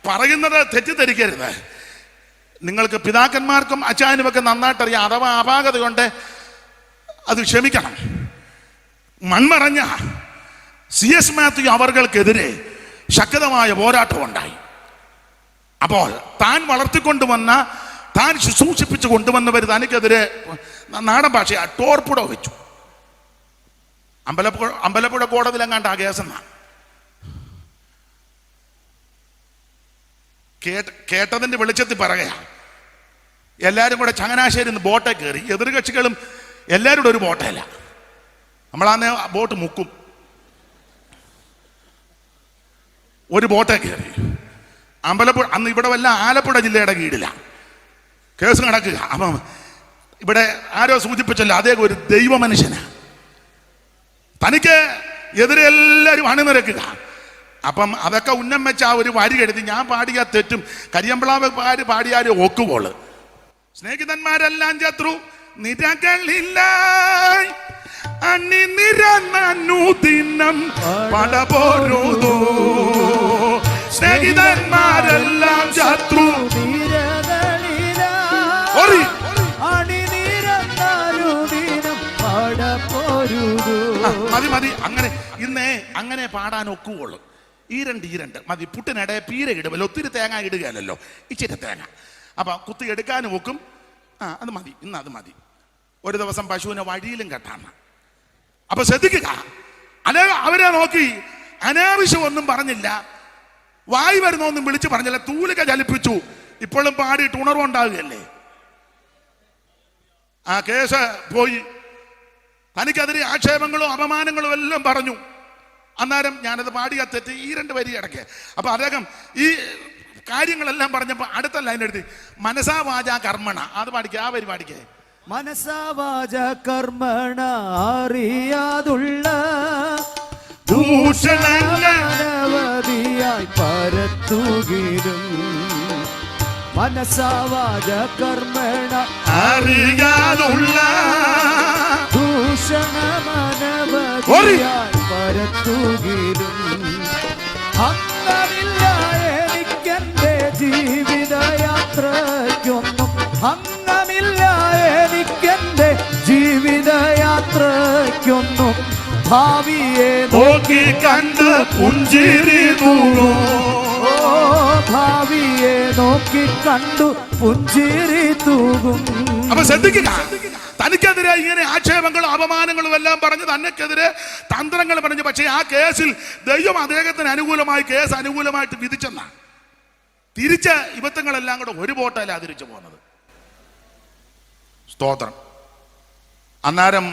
Speaker 1: പറയുന്നത് തെറ്റിദ്ധരിക്കരുത്. നിങ്ങൾക്ക് പിതാക്കന്മാർക്കും അച്ചായനുമൊക്കെ നന്നായിട്ടറിയാം. അഥവാ അപാകത കൊണ്ട് അത് ക്ഷമിക്കണം. മൺമറഞ്ഞ CS മാത്യു അവർക്കെതിരെ ശക്തമായ പോരാട്ടം ഉണ്ടായി. അപ്പോൾ താൻ വളർത്തിക്കൊണ്ടുവന്ന, താൻ ശുശ്രൂഷിപ്പിച്ച് കൊണ്ടുവന്നവർ തനിക്കെതിരെ നാടൻ ഭാഷ ടോർപ്പിടോ വെച്ചു. അമ്പലപ്പുഴ കോടതിയിലെങ്ങാണ്ട് ആ കേസെന്നാ. കേട്ടതിന്റെ വെളിച്ചത്തിൽ പറയുക. എല്ലാവരും കൂടെ ചങ്ങനാശ്ശേരി ബോട്ടെ കയറി, എതിർകക്ഷികളും എല്ലാവരും ഒരു ബോട്ടല്ല. നമ്മളാന്ന് ബോട്ട് മുക്കും, ഒരു ബോട്ടെ കയറി അമ്പലപ്പുഴ. അന്ന് ഇവിടെ വല്ല ആലപ്പുഴ ജില്ലയുടെ കീഴിലാണ് കേസ് നടക്കുക. അപ്പം ഇവിടെ ആരോ സൂചിപ്പിച്ചല്ലോ, അദ്ദേഹം ഒരു ദൈവ മനുഷ്യനാ. തനിക്ക് എതിരെ എല്ലാവരും അണിനിരക്കുക. അപ്പം അതൊക്കെ ഉന്നം വെച്ച ആ ഒരു വരി എഴുതി ഞാൻ പാടിയ തെറ്റും കരിയമ്പിളാവ് പാടിയാലും ഒക്കുപോള്. സ്നേഹിതന്മാരെല്ലാം ശത്രു നിരകളില്ല അണിനിരന്നുദിനം പടപോരുതോ. സ്നേഹിതന്മാരെല്ലാം ശത്രു മതി. അങ്ങനെ ഇന്നേ അങ്ങനെ പാടാൻ ഒക്കുള്ളൂ. ഈരണ്ട് മതി. പുട്ടിനിടെ പീര ഇടുമല്ലോ, ഒത്തിരി തേങ്ങ ഇടുകയല്ലോ, ഇച്ചിരി തേങ്ങ. അപ്പൊ കുത്തി എടുക്കാനും ഒക്കും. അത് മതി, ഇന്ന് അത് മതി. ഒരു ദിവസം പശുവിനെ വഴിയിലും കെട്ടാണ്. അപ്പൊ ശ്രദ്ധിക്കുക, അവരെ നോക്കി അനാവശ്യം ഒന്നും പറഞ്ഞില്ല, വായി വരുന്നൊന്നും വിളിച്ചു പറഞ്ഞില്ല, തൂലിക ചലിപ്പിച്ചു. ഇപ്പോഴും പാടിയിട്ട് ഉണർവുണ്ടാവുകയല്ലേ. ആ കേസ് പോയി. തനിക്കെതിരെ ആക്ഷേപങ്ങളും അപമാനങ്ങളും എല്ലാം പറഞ്ഞു. അന്നേരം ഞാനത് പാടിയ തെറ്റ് ഈ 2 വരി ഇടയ്ക്ക്. അപ്പൊ അദ്ദേഹം ഈ കാര്യങ്ങളെല്ലാം പറഞ്ഞപ്പോ അടുത്ത ലൈൻ എഴുതി മനസാ വാച കർമ്മണ. അത് പാടിക്കേ, ആ വരി പാടിക്കേ.
Speaker 4: മനസാ വാച കർമ്മണ അറിയാതുള്ള ദൂഷണങ്ങളവധിയായി പരത്തുകിലും. മനസാ വാച കർമ്മണ അറിയാതുള്ള ദൂഷണമനവധിയായി പരത്തുകിലും. അന്നമില്ല എനിക്കെന്റെ ജീവിതയാത്രയ്ക്കൊന്നും, അന്നമില്ല എനിക്ക് വിറയ്ക്കുന്നു ഭാവിയെ
Speaker 1: നോക്കി കണ്ട് പുഞ്ചിരി തൂകും.
Speaker 4: ഓ ഭാവിയെ നോക്കി കണ്ടു പുഞ്ചിരി തൂകും.
Speaker 1: അപ്പൊ ശ്രദ്ധിക്കുക, തനിക്കെതിരെ ഇങ്ങനെ ആക്ഷേപങ്ങളും അപമാനങ്ങളും എല്ലാം പറഞ്ഞ് തന്നെക്കെതിരെ തന്ത്രങ്ങൾ പറഞ്ഞു. പക്ഷേ ആ കേസിൽ ദൈവം അദ്ദേഹത്തിന് അനുകൂലമായി കേസ് അനുകൂലമായിട്ട് വിധിച്ചെന്നാണ്. തിരിച്ച ഇബദ്ധങ്ങളെല്ലാം കൂടെ ഒരു ബോട്ടല്ല തിരിച്ചു പോകുന്നത്. സ്തോത്രം. അന്നേരം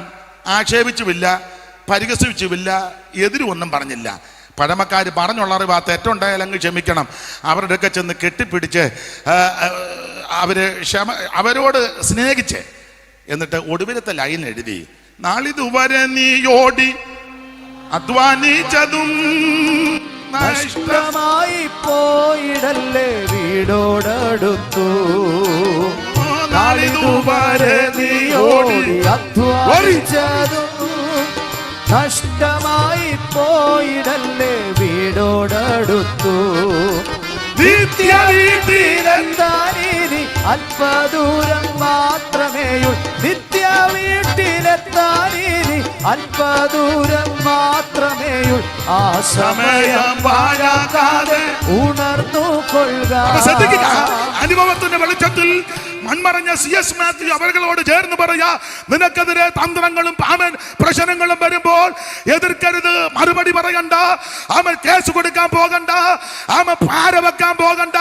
Speaker 1: ആക്ഷേപിച്ചുമില്ല, പരിഹസിച്ചുമില്ല, എതിരൊന്നും പറഞ്ഞില്ല. പഴമക്കാർ പറഞ്ഞുള്ള അറിവ് ആ തെറ്റുണ്ടായാലങ്ങ് ക്ഷമിക്കണം. അവരുടെയൊക്കെ ചെന്ന് കെട്ടിപ്പിടിച്ച് അവരോട് സ്നേഹിച്ച് എന്നിട്ട് ഒടുവിലത്തെ ലൈൻ എഴുതി, നാളിതുവരെ നീ ഓടി അധ്വാനിച്ചതും
Speaker 4: നഷ്ടമായി പോയിടല്ലേ വീടോടടുത്തു. നാളിതുവരെ നീ ഓടി അധ്വാനിച്ചതും നഷ്ടമായി പോയിടല്ലേ വീടോടടുത്തു. നിത്യ വീട്ടിലെത്താനീ അല്പദൂരം മാത്രമേയുള്ളൂ. നിത്യ വീട്ടിലെത്താനീ അല്പദൂരം മാത്രമേയുള്ളൂ. ആ സമയം പാഴാക്കാതെ ഉണർന്നു കൊള്ളുക.
Speaker 1: അനുഭവത്തിന്റെ വെളിച്ചത്തിൽ മൺമറഞ്ഞ CS മാത്യു അവர்களോട് ചേർന്ന് പറയാ, നിനക്കെതിരെ തന്ത്രങ്ങളും പ്രശ്നങ്ങളും വരുമ്പോൾ എതിർക്കരുത്, മറുപടി പറയണ്ട, അവൻ കേസ് കൊടുക്കാൻ പോകണ്ട, അവൻ പാര വെക്കാൻ പോകണ്ട.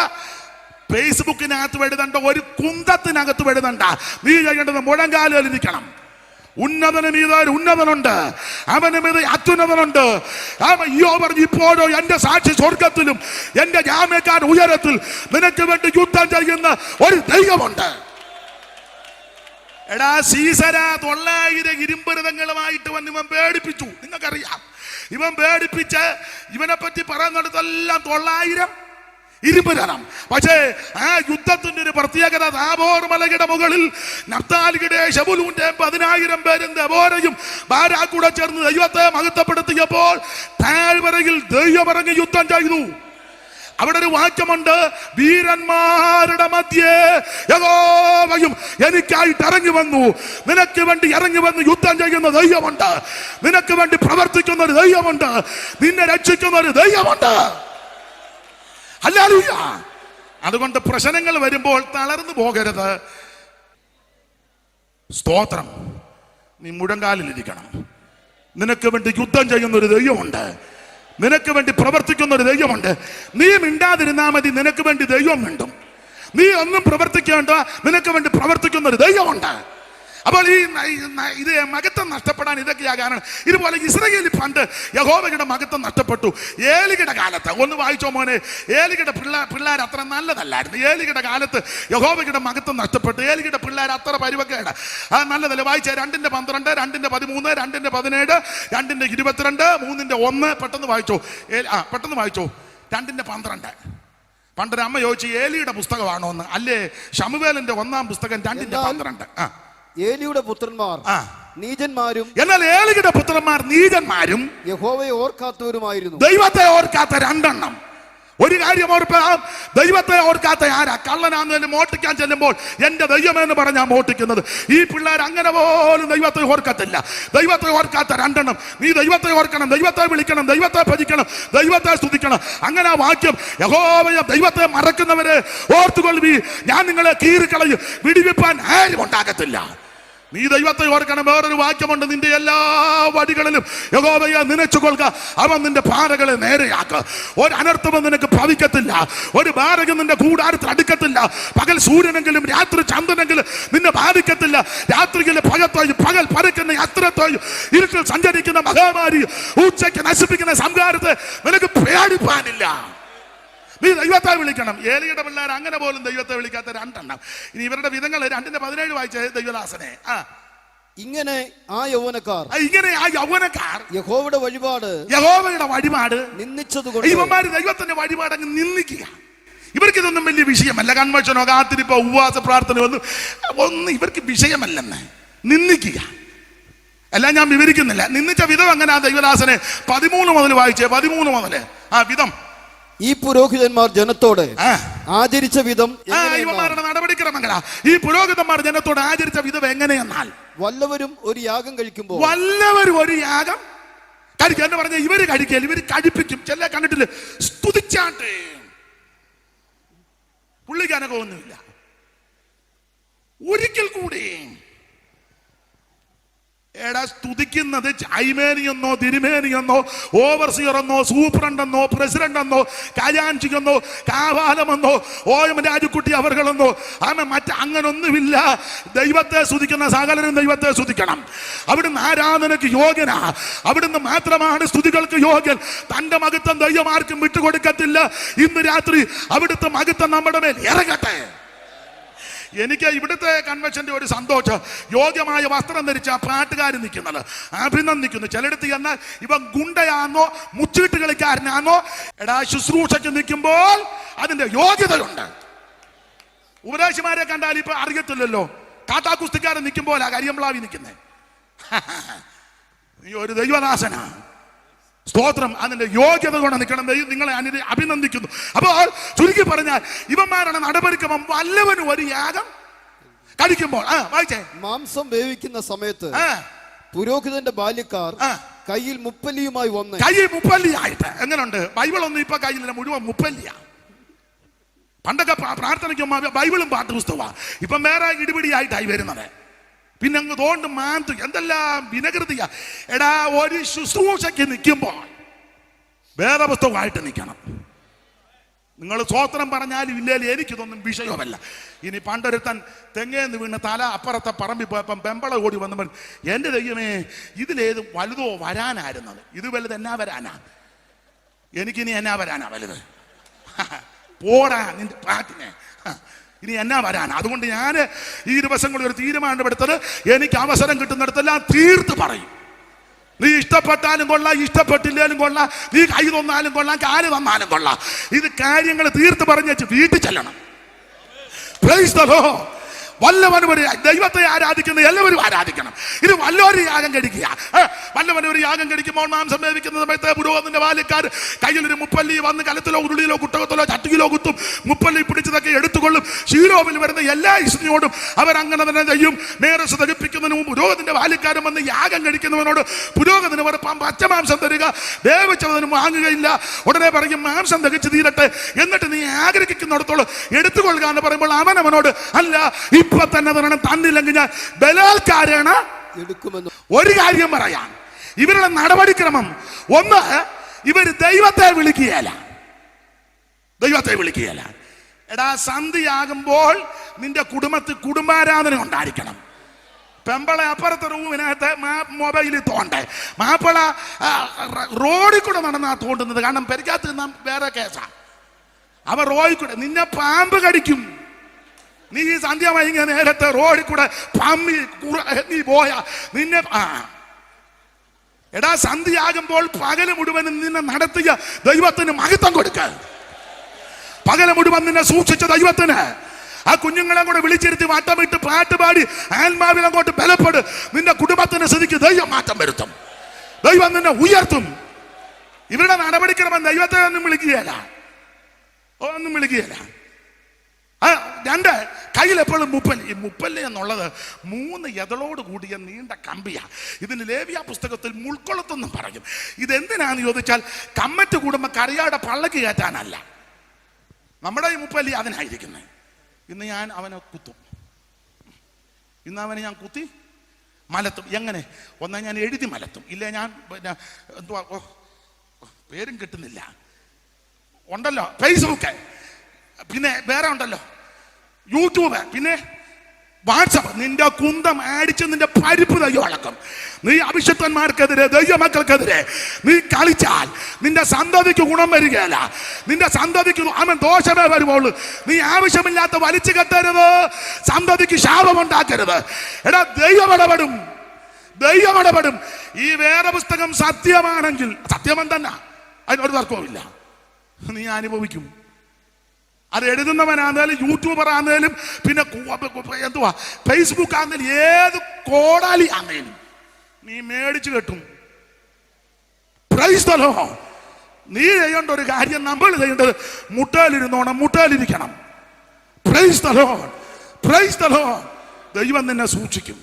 Speaker 1: ഫേസ്ബുക്കിനകത്ത് എഴുതണ്ട, ഒരു കുന്തത്തിനകത്ത് എഴുതണ്ട. നീ ചെയ്യേണ്ടത് മുഴങ്കാലിരിക്കണം. ഉന്നതന് മീതെ ഉന്നതനുണ്ട്, അവന് മീതെ അത്യുന്നതനുണ്ട്. പറഞ്ഞു, ഇപ്പോഴോ എന്റെ സാക്ഷി സ്വർഗത്തിലും എന്റെ ജാമ്യക്കാർ ഉയരത്തിൽ നിനക്ക് വേണ്ടി യുദ്ധം ചെയ്യുന്ന ഒരു ദൈവമുണ്ട്. എടാ സീസര 900 ഇരുമ്പരഥങ്ങളുമായിട്ട് വന്ന് ഇവൻ പേടിപ്പിച്ചു. നിങ്ങൾക്കറിയാം, ഇവൻ പേടിപ്പിച്ച് ഇവനെ പറ്റി പറയുന്നിടത്തെല്ലാം 900 ഇരുമ്പരഥം. പക്ഷേ ആ യുദ്ധത്തിന്റെ ഒരു പ്രത്യേകത, താബോർ മലയുടെ മുകളിൽ നഫ്താലിയുടെ ശബുലൂന്റെ 10,000 പേരും ദെബോരയും ബാരാക്കും കൂടെ ചേർന്ന് ദൈവത്തെ മഹത്വപ്പെടുത്തിയപ്പോൾ താഴ്വരയിൽ ദൈവം ഇറങ്ങി യുദ്ധം ചെയ്തു. അവിടെ ഒരു വാക്യമുണ്ട്, വീരന്മാരുടെ മധ്യേ യഹോവയും എനിക്കായിട്ട് ഇറങ്ങി വന്നു. നിനക്ക് വേണ്ടി ഇറങ്ങി വന്ന് യുദ്ധം ചെയ്യുന്ന ദൈവമുണ്ട്, നിനക്ക് വേണ്ടി പ്രവർത്തിക്കുന്ന ഒരു ദൈവമുണ്ട്, നിന്നെ രക്ഷിക്കുന്ന ഒരു ദൈവമുണ്ട്. ഹല്ലേലൂയ. അതുകൊണ്ട് പ്രശ്നങ്ങൾ വരുമ്പോൾ തളർന്നു പോകരുത്. സ്തോത്രം. നീ മുഴങ്കാലിലിരിക്കണം. നിനക്ക് വേണ്ടി യുദ്ധം ചെയ്യുന്ന ഒരു ദൈവമുണ്ട്, നിനക്ക് വേണ്ടി പ്രവർത്തിക്കുന്ന ഒരു ദൈവമുണ്ട്. നീ മിണ്ടാതിരുന്നാ മതി, നിനക്ക് വേണ്ടി ദൈവം മിണ്ടും. നീ ഒന്നും പ്രവർത്തിക്കേണ്ട, നിനക്ക് വേണ്ടി പ്രവർത്തിക്കുന്ന ഒരു ദൈവമുണ്ട്. അപ്പോൾ ഇത് മഹത്വം നഷ്ടപ്പെടാൻ ഇതൊക്കെയാ കാരണം. ഇതുപോലെ ഇസ്രായേലിൽ പണ്ട് യഹോവയുടെ മഹത്വം നഷ്ടപ്പെട്ടു. ഏലിയുടെ കാലത്ത്, ഒന്ന് വായിച്ചോ മോനെ, ഏലിയുടെ പിള്ളേർ അത്ര നല്ലതല്ലായിരുന്നു. ഏലിയുടെ കാലത്ത് യഹോവയുടെ മഹത്വം നഷ്ടപ്പെട്ടു. ഏലിയുടെ പിള്ളേർ അത്ര പരിവക്കേട് നല്ലതല്ല. വായിച്ച 2:12, 2:13, 2:17, 2:22, 3:1. പെട്ടെന്ന് വായിച്ചോ, പെട്ടെന്ന് വായിച്ചോ. 2:12. പണ്ടൊരു അമ്മ ചോദിച്ചു, ഏലിയുടെ പുസ്തകമാണോ എന്ന്. അല്ലേ, ശമൂവേലിന്റെ 1-ാം പുസ്തകം 2:12.
Speaker 3: ഏലിയുടെ പുത്രന്മാർ നീചന്മാരും,
Speaker 1: എന്നാൽ ഏലിയുടെ പുത്രന്മാർ നീചന്മാരും
Speaker 3: യഹോവയെ ഓർക്കാത്തവരുമായിരുന്നു.
Speaker 1: ദൈവത്തെ ഓർക്കാത്ത 2 എണ്ണം. ഒരു കാര്യം ഓർക്കാം, ദൈവത്തെ ഓർക്കാത്ത ആരാ? കള്ളനാന്ന് മോട്ടിക്കാൻ ചെല്ലുമ്പോൾ എന്റെ ദൈവമെന്ന് പറഞ്ഞാ മോട്ടിക്കുന്നത്. ഈ പിള്ളേർ അങ്ങനെ പോലും ദൈവത്തെ ഓർക്കത്തില്ല. ദൈവത്തെ ഓർക്കാത്ത 2 എണ്ണം. നീ ദൈവത്തെ ഓർക്കണം, ദൈവത്തെ വിളിക്കണം, ദൈവത്തെ ഭജിക്കണം, ദൈവത്തെ സ്തുതിക്കണം. അങ്ങനെ ആ വാക്യം, യഹോവയെ ദൈവത്തെ മറക്കുന്നവരെ ഓർത്തുകൊള്ളുവീ, ഞാൻ നിങ്ങളെ കീറിക്കളയും, വിടിവിപ്പാൻ ആരും ഉണ്ടാകത്തില്ല. നീ ദൈവത്തെ ഓർക്കണം. വേറൊരു വാക്യമുണ്ട്, നിന്റെ എല്ലാ വഴികളിലും യഹോവയെ നനച്ചുകൊള്ളുക, അവൻ നിന്റെ പാറകളെ നേരെയാക്കുക. ഒരു അനർത്ഥവും നിനക്ക് ഭവിക്കത്തില്ല, ഒരു ഭാരകം നിന്റെ കൂടാരത്തിൽ അടുക്കത്തില്ല. പകൽ സൂര്യനെങ്കിലും രാത്രി ചന്ദ്രനെങ്കിലും നിന്നെ ബാധിക്കത്തില്ല. രാത്രിയിലെ പകത്തോയും പകൽ പരക്കുന്ന അസ്ത്രത്തോയും ഇരുട്ടിൽ സഞ്ചരിക്കുന്ന മഹാമാരി ഉച്ചയ്ക്ക് നശിപ്പിക്കുന്ന സംഹാരത്തെ നിനക്ക് പേടിപ്പാനില്ല. നീ ദൈവത്തെ വിളിക്കണം. ഏലിയുടെ പിള്ളേർ അങ്ങനെ പോലും ദൈവത്തെ വിളിക്കാത്ത 2 എണ്ണം. ഇനി ഇവരുടെ വിധങ്ങൾ 2:17 വായിച്ച ദൈവദാസനെ.
Speaker 3: ഇങ്ങനെ ആ യൗവനക്കാർ
Speaker 1: യഹോവയുടെ വഴിപാട്
Speaker 3: നിന്ദിച്ചതുകൊണ്ട്
Speaker 1: ഇവന്മാര് ദൈവത്തിന്റെ വഴിപാട് അങ്ങ് നിന്ദിക്കുക. ഇവർക്ക് ഇതൊന്നും വലിയ വിഷയമല്ല. കൺവെൻഷനോ കാത്തിരിപ്പോ ഉപവാസ പ്രാർത്ഥന ഒന്നും ഇവർക്ക് വിഷയമല്ലെന്ന് നിന്ദിക്കുക. എല്ലാം ഞാൻ വിവരിക്കുന്നില്ല. നിന്ദിച്ച വിധം അങ്ങനെ ആ ദൈവദാസനെ 13 മുതൽ വായിച്ചേ. 13 മുതൽ ആ വിധം.
Speaker 3: ഈ പുരോഹിതന്മാർ ജനത്തോട് ആചരിച്ച വിധം
Speaker 1: ഇവന്മാരുടെ നടപടിക്രമങ്ങളാ. ഈ പുരോഹിതന്മാർ ജനത്തോട് ആചരിച്ച വിധം എങ്ങനെയെന്നാൽ,
Speaker 3: വല്ലവരും ഒരു യാഗം കഴിക്കുമ്പോൾ
Speaker 1: കഴിക്കുക എന്ന് പറഞ്ഞാൽ ഇവര് കഴിക്കൽ, ഇവര് കഴിപ്പിക്കും. ചില കണ്ടിട്ടില്ല, സ്തുതിച്ചാട്ടെ. പുള്ളിക്കാനൊക്കെ ഒന്നുമില്ല. ഒരിക്കൽ കൂടി സ്തുതിക്കുന്നത് ചൈമേനിയെന്നോ തിരുമേനിയെന്നോ ഓവർസിയറെന്നോ സൂപ്രണ്ടെന്നോ പ്രസിഡന്റെന്നോ ഖജാൻജിയെന്നോ കാവാലമെന്നോ ഓയം രാജുക്കുട്ടി അവർകളെന്നോ അങ്ങനൊന്നുമില്ല. ദൈവത്തെ സ്തുതിക്കുന്ന സകലരും ദൈവത്തെ സ്തുതിക്കണം. അവിടുന്ന് ആരാധനയ്ക്ക് യോഗ്യനാ. അവിടുന്ന് മാത്രമാണ് സ്തുതികൾക്ക് യോഗ്യൻ. തന്റെ മഹത്വം ദൈവമാർക്കും വിട്ടുകൊടുക്കത്തില്ല. ഇന്ന് രാത്രി അവിടുത്തെ മഹത്വം നമ്മുടെ മേൽ ഇറങ്ങട്ടെ. എനിക്ക് ഇവിടുത്തെ കൺവെൻഷന്റെ ഒരു സന്തോഷം, യോഗ്യമായ വസ്ത്രം ധരിച്ച പാട്ടുകാർ നിൽക്കുന്നത് അഭിനന്ദിക്കുന്നു. ചിലയിടത്ത് എന്നാൽ ഇവൻ ഗുണ്ടയാണോ മുച്ചീട്ട് കളിക്കാരനാണോ, ശുശ്രൂഷയ്ക്ക് നിൽക്കുമ്പോൾ അതിന്റെ യോഗ്യതയുണ്ട്. ഉപദേശിമാരെ കണ്ടാൽ ഇപ്പൊ അറിയത്തില്ലല്ലോ, കാട്ടാ കുസ്തിക്കാരൻ നിൽക്കുമ്പോൾ കരിയമ്പ്ലാവി നിൽക്കുന്നേ. നീ ഒരു ദൈവദാസനാ. സ്തോത്രം. അതിന്റെ യോഗ്യത കൊണ്ട് നിൽക്കണം. നിങ്ങളെ അഭിനന്ദിക്കുന്നു. അപ്പോൾ ചുരുക്കി പറഞ്ഞാൽ ഇവന്മാരാണ് നടപടിക്രമം. വല്ലവനും ഒരു യാഗം കഴിക്കുമ്പോൾ വായിച്ചേ,
Speaker 3: മാംസം വേവിക്കുന്ന സമയത്ത് പുരോഹിതന്റെ ബാല്യക്കാർ കയ്യിൽ മുപ്പല്ലിയുമായി വന്ന്,
Speaker 1: കയ്യിൽ മുപ്പല്ലിയായിട്ട്. എങ്ങനെയുണ്ട്? ബൈബിളൊന്നും ഇപ്പൊ കയ്യിലില്ല, മുഴുവൻ മുപ്പല്ലിയാ. പണ്ടൊക്കെ പ്രാർത്ഥനയ്ക്കും ബൈബിളും പാട്ട് പുസ്തകമാണ്. ഇപ്പം വേറെ ഇടിപിടിയായിട്ടായി വരുന്നത്. പിന്നെ അങ്ങ് തോണ്ട് മാന്തു എന്തെല്ലാം വിനകൃതിയ. ഒരു ശുശ്രൂഷയ്ക്ക് നിൽക്കുമ്പോൾ വേദപുസ്തകമായിട്ട് നിൽക്കണം. നിങ്ങൾ സ്വോത്രം പറഞ്ഞാലും ഇല്ലേലും എനിക്കിതൊന്നും വിഷയമല്ല. ഇനി പണ്ടൊരുത്തൻ തെങ്ങേന്ന് വീണ് തല അപ്പുറത്തെ പറമ്പിൽ പോയപ്പം പെമ്പള ഓടി വന്നപ്പോൾ, എൻ്റെ ദൈവമേ ഇതിലേത് വലുതോ വരാനായിരുന്നത്, ഇത് വലുത് എന്നാ വരാനാ, എനിക്കിനി എന്നാ വരാനാ വലുത്, പോടാ നിന്റെ പാട്ടിനെ, ഇനി എന്നാ വരാൻ. അതുകൊണ്ട് ഞാൻ ഈ ദിവസങ്ങളിൽ ഒരു തീരുമാനമെടുത്തത്, എനിക്ക് അവസരം കിട്ടുന്നിടത്തെല്ലാം തീർത്ത് പറയും. നീ ഇഷ്ടപ്പെട്ടാലും കൊള്ളാം, ഇഷ്ടപ്പെട്ടില്ലേലും കൊള്ളാം, നീ കൈ തന്നാലും കൊള്ളാം, കാല് തന്നാലും കൊള്ളാം, ഇത് കാര്യങ്ങൾ തീർത്ത് പറഞ്ഞു വെച്ച് വീട്ടിൽ ചെല്ലണം. Praise the Lord. വല്ലവനും ഒരു ദൈവത്തെ ആരാധിക്കുന്ന എല്ലാവരും ആരാധിക്കണം. ഇത് വല്ലൊരു യാഗം കഴിക്കുക. വല്ലവനും ഒരു യാഗം കഴിക്കുമ്പോൾ മാംസം വേവിക്കുന്ന സമയത്ത് പുരോഹിതന്റെ ബാല്യക്കാർ കയ്യിലൊരു മുപ്പല്ലി വന്ന് കലത്തിലോ ഉരുളിയിലോ കുട്ടകത്തിലോ ചട്ടുകിലോ കുത്തും. മുപ്പല്ലി പിടിച്ചതൊക്കെ എടുത്തുകൊള്ളും. ശീലോവിൽ വരുന്ന എല്ലാ ഇസ്തിയോടും അവരങ്ങനെ തന്നെ ചെയ്യും. മേരസ് ദഹിപ്പിക്കുന്നതിന് മുമ്പ് പുരോഹിതന്റെ ബാല്യക്കാരൻ വന്ന് യാഗം കഴിക്കുന്നവനോട് പുരോഹിതന് ഒരു പച്ചമാംസം തരിക, വേവിച്ചതിന് വാങ്ങുകയില്ല. ഉടനെ പറയും, മാംസം ദഹിച്ച് തീരട്ടെ, എന്നിട്ട് നീ ആഗ്രഹിക്കുന്നിടത്തോളം എടുത്തുകൊള്ളുക എന്ന് പറയുമ്പോൾ അവനവനോട്, അല്ല ഇപ്പൊ തന്നെ തരണം, തന്നില്ലെങ്കിൽ ഞാൻ ബലാത്കാരേണ എടുക്കുമെന്ന്. ഒരു കാര്യം പറയാം, ഇവരുടെ നടപടിക്രമം ഒന്ന്, ഇവര് ദൈവത്തെ വിളിക്കുകയല്ല. സന്ധിയാകുമ്പോൾ നിന്റെ കുടുംബത്തിൽ കുടുംബാരാധന ഉണ്ടായിരിക്കണം. പെമ്പളെ അപ്പുറത്തെ റൂമിനകത്ത് മൊബൈലിൽ തോണ്ടേ, മാപ്പിള റോഡിൽ കൂടെ നടന്നാ തോണ്ടുന്നത്. കാരണം പെരിക്കാത്ത നാം വേറെ കേസാ. അവ റോഡിൽ കൂടെ നിന്നെ പാമ്പ് കടിക്കും. നീ ഈ സന്ധ്യ വൈകിയ നേരത്തെ റോഡിൽ കൂടെ പമ്മി നീ പോയാ നിന്നെ സന്ധ്യയാകുമ്പോൾ പകല് മുഴുവനും നിന്നെ നടത്തിയ ദൈവത്തിന് മഹത്വം കൊടുക്ക. പകല് മുഴുവൻ നിന്നെ സൂക്ഷിച്ച ദൈവത്തിന് ആ കുഞ്ഞുങ്ങളെ കൂടെ വിളിച്ചിരുത്തി വട്ടമിട്ട് പാട്ടുപാടി ആത്മാവിൽ അങ്ങോട്ട് ബലപ്പെട്. നിന്റെ കുടുംബത്തിന്റെ സ്ഥിതിക്ക് ദൈവം മാറ്റം വരുത്തും. ദൈവം നിന്നെ ഉയർത്തും. ഇവരുടെ നടപടിക്രമം ദൈവത്തെ ഒന്നും വിളിക്കുകയല്ല. രണ്ട്, കയ്യിൽ എപ്പോഴും മുപ്പല്ലി എന്നുള്ളത് 3 എതളോട് കൂടിയ നീണ്ട കമ്പിയാ. ഇതിന് ലേവ്യ പുസ്തകത്തിൽ മുൾക്കൊളത്തെന്നും പറയും. ഇതെന്തിനാന്ന് ചോദിച്ചാൽ കമ്മറ്റ് കൂടുമ്പോ കറിയാടെ പള്ളക്ക് കയറ്റാനല്ല. നമ്മുടെ ഈ മുപ്പല്ലി അതിനായിരിക്കുന്നത്. ഇന്ന് ഞാൻ അവനെ കുത്തും. ഇന്ന് അവനെ ഞാൻ കുത്തി മലത്തും. എങ്ങനെ? ഒന്നാ ഞാൻ എഴുതി മലത്തും, ഇല്ല ഞാൻ എന്തുവാ പേരും കിട്ടുന്നില്ല. ഉണ്ടല്ലോ ഫേസ്ബുക്ക്, പിന്നെ വേറെ ഉണ്ടല്ലോ യൂട്യൂബ്, പിന്നെ വാട്സപ്പ്. നിന്റെ കുന്തം അടിച്ച് നിന്റെ പരിപ്പ് ദൈവം അളക്കും. നീ അഭിഷക്തന്മാർക്കെതിരെ, ദൈവമക്കൾക്കെതിരെ നീ കളിച്ചാൽ നിന്റെ സന്തതിക്ക് ഗുണം വരികയല്ല. നിന്റെ സന്തതിക്ക് ദോഷമേ വരുവുള്ളൂ. നീ ആവശ്യമില്ലാത്ത വലിച്ചു കെട്ടരുത്. സന്തതിക്ക് ശാപമുണ്ടാക്കരുത്. ദൈവം ഇടപെടും. ഈ വേദപുസ്തകം സത്യമാണെങ്കിൽ, സത്യം തന്നെ, അതിനൊരു തർക്കവുമില്ല. നീ അനുഭവിക്കും. അത് എഴുതുന്നവനാന്നേലും യൂട്യൂബർ ആന്നേലും പിന്നെ എന്തുവാ ഫേസ്ബുക്ക് ആന്നേലും ഏത് കോടാലി ആന്നേലും നീ മേടിച്ചു കെട്ടും. Praise the Lord. നീ ചെയ്യേണ്ട ഒരു കാര്യം, നമ്മൾ ചെയ്യേണ്ടത് മുട്ടയിലിരിക്കണം. Praise the Lord. ദൈവം നിന്നെ സൂക്ഷിക്കും.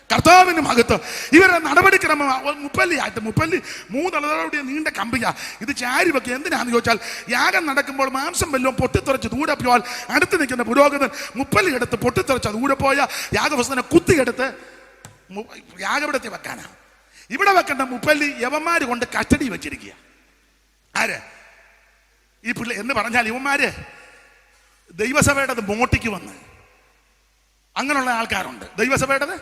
Speaker 1: കർത്താവിന് മഹത്വം. ഇവരുടെ നടപടിക്രമം മുപ്പല്ലിയായിട്ട് 3 നീണ്ട കമ്പിയ ഇത് ചാരി വെക്കുക. എന്തിനാന്ന് ചോദിച്ചാൽ യാഗം നടക്കുമ്പോൾ മാംസം വല്ലതും പൊട്ടിത്തെറിച്ച് ദൂരെ പോയാൽ അടുത്ത് നിൽക്കുന്ന പുരോഹിതൻ മുപ്പല്ലി എടുത്ത് പൊട്ടിത്തെറിച്ച് ദൂരെ പോയ യാഗവസ്തുവിനെ കുത്തിയെടുത്ത് യാഗപീഠത്തിൽ വെക്കാനാണ്. ഇവിടെ വെക്കേണ്ട മുപ്പല്ലി യവന്മാര് കൊണ്ട് കസ്റ്റഡി വെച്ചിരിക്കുക. ആര് ഈ പിള്ളേ എന്ന് പറഞ്ഞാൽ ഇവന്മാര് ദൈവസഭയുടേത് മോട്ടിക്ക് വന്ന് അങ്ങനെയുള്ള ആൾക്കാരുണ്ട്. ദൈവസഭയുടേത്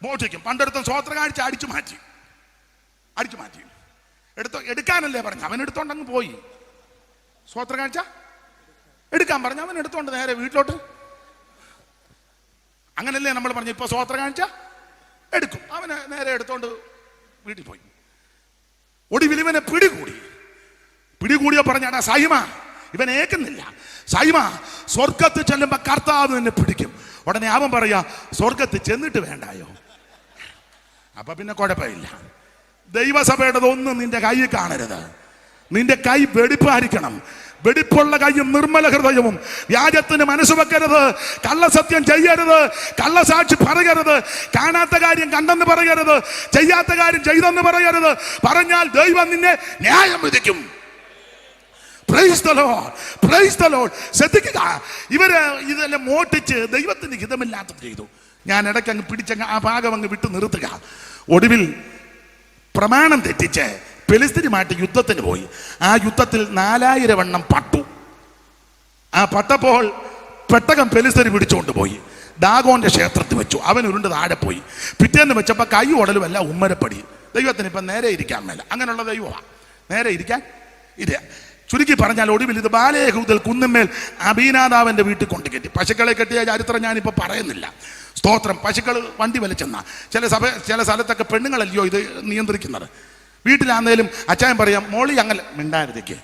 Speaker 1: മോഷ്ടിക്കും. പണ്ടെടുത്ത സ്വോത്ര കാഴ്ച അടിച്ചു മാറ്റി എടുക്കാനല്ലേ പറഞ്ഞു, അവൻ എടുത്തോണ്ടങ്ങ് പോയി. സ്വോത്ര കാഴ്ച എടുക്കാൻ പറഞ്ഞു, അവൻ എടുത്തോണ്ട് നേരെ വീട്ടിലോട്ട്. അങ്ങനല്ലേ നമ്മൾ പറഞ്ഞു. ഇപ്പൊ സ്വോത്ര കാഴ്ച എടുക്കും, അവന് നേരെ എടുത്തോണ്ട് വീട്ടിൽ പോയി. ഒടുവിൽ ഇവനെ പിടികൂടിയോ പറഞ്ഞാടാ സൈമ, ഇവൻ ഏക്കുന്നില്ല. സൈമ, സ്വർഗത്ത് ചെല്ലുമ്പോ കർത്താവ് എന്നെ പിടിക്കും. ഉടനെ അവൻ പറയാ സ്വർഗത്ത് ചെന്നിട്ട് വേണ്ടായോ? അപ്പൊ പിന്നെ കുഴപ്പമില്ല. ദൈവസഭയുടേതൊന്നും നിന്റെ കൈ കാണരുത്. നിന്റെ കൈ വെടിപ്പായിരിക്കണം. വെടിപ്പുള്ള കൈയും നിർമ്മല ഹൃദയവും. വ്യാജത്തിന് മനസ്സ് വെക്കരുത്, കള്ളസത്യം ചെയ്യരുത്, കള്ളസാക്ഷി പറയരുത്, കാണാത്ത കാര്യം കണ്ടെന്ന് പറയരുത്, ചെയ്യാത്ത കാര്യം ചെയ്തെന്ന് പറയരുത്. പറഞ്ഞാൽ ദൈവം നിന്നെ ന്യായം വിധിക്കും. Praise the Lord, praise the Lord. ശ്രദ്ധിക്കുക, ഇവര് ഇതെല്ലാം മോട്ടിച്ച് ദൈവത്തിന് ഹിതമില്ലാത്തത് ചെയ്തു. ഞാൻ ഇടയ്ക്ക് അങ്ങ് പിടിച്ചങ്ങ് ആ ഭാഗം അങ്ങ് വിട്ടു നിർത്തുക. ഒടുവിൽ പ്രമാണം തെറ്റിച്ച് ഫെലിസ്ത്യരുമായിട്ട് യുദ്ധത്തിന് പോയി. ആ യുദ്ധത്തിൽ 4000 എണ്ണം പട്ടു. ആ പട്ടപ്പോൾ പെട്ടകം ഫെലിസ്ത്യർ പിടിച്ചുകൊണ്ട് പോയി ദാഗോന്റെ ക്ഷേത്രത്തിൽ വെച്ചു. അവൻ ഉരുണ്ട് താഴെ പോയി. പിറ്റേന്ന് വെച്ചപ്പോൾ കൈ ഉടലുമല്ല ഉമ്മരപ്പടി. ദൈവത്തിന് ഇപ്പം നേരെ ഇരിക്കാൻ മേല. അങ്ങനെയുള്ള ദൈവമാണ്, നേരെ ഇരിക്കാൻ ഇല്ല. ചുരുക്കി പറഞ്ഞാൽ ഒടുവിൽ ഇത് ബാലയഹൂദൽ കുന്നുമേൽ അബീനാദാവിന്റെ വീട്ടിൽ കൊണ്ട് കെട്ടി. പശുക്കളെ കെട്ടിയ ചരിത്രം ഞാനിപ്പോൾ പറയുന്നില്ല. സ്തോത്രം. പശുക്കൾ വണ്ടി വലിച്ചെന്ന ചില സ്ഥലത്തൊക്കെ പെണ്ണുങ്ങളല്ലയോ ഇത് നിയന്ത്രിക്കുന്നത്. വീട്ടിലാന്നേലും അച്ചായൻ പറയാം മോളി അങ്ങനെ മിണ്ടായിരുതേക്ക്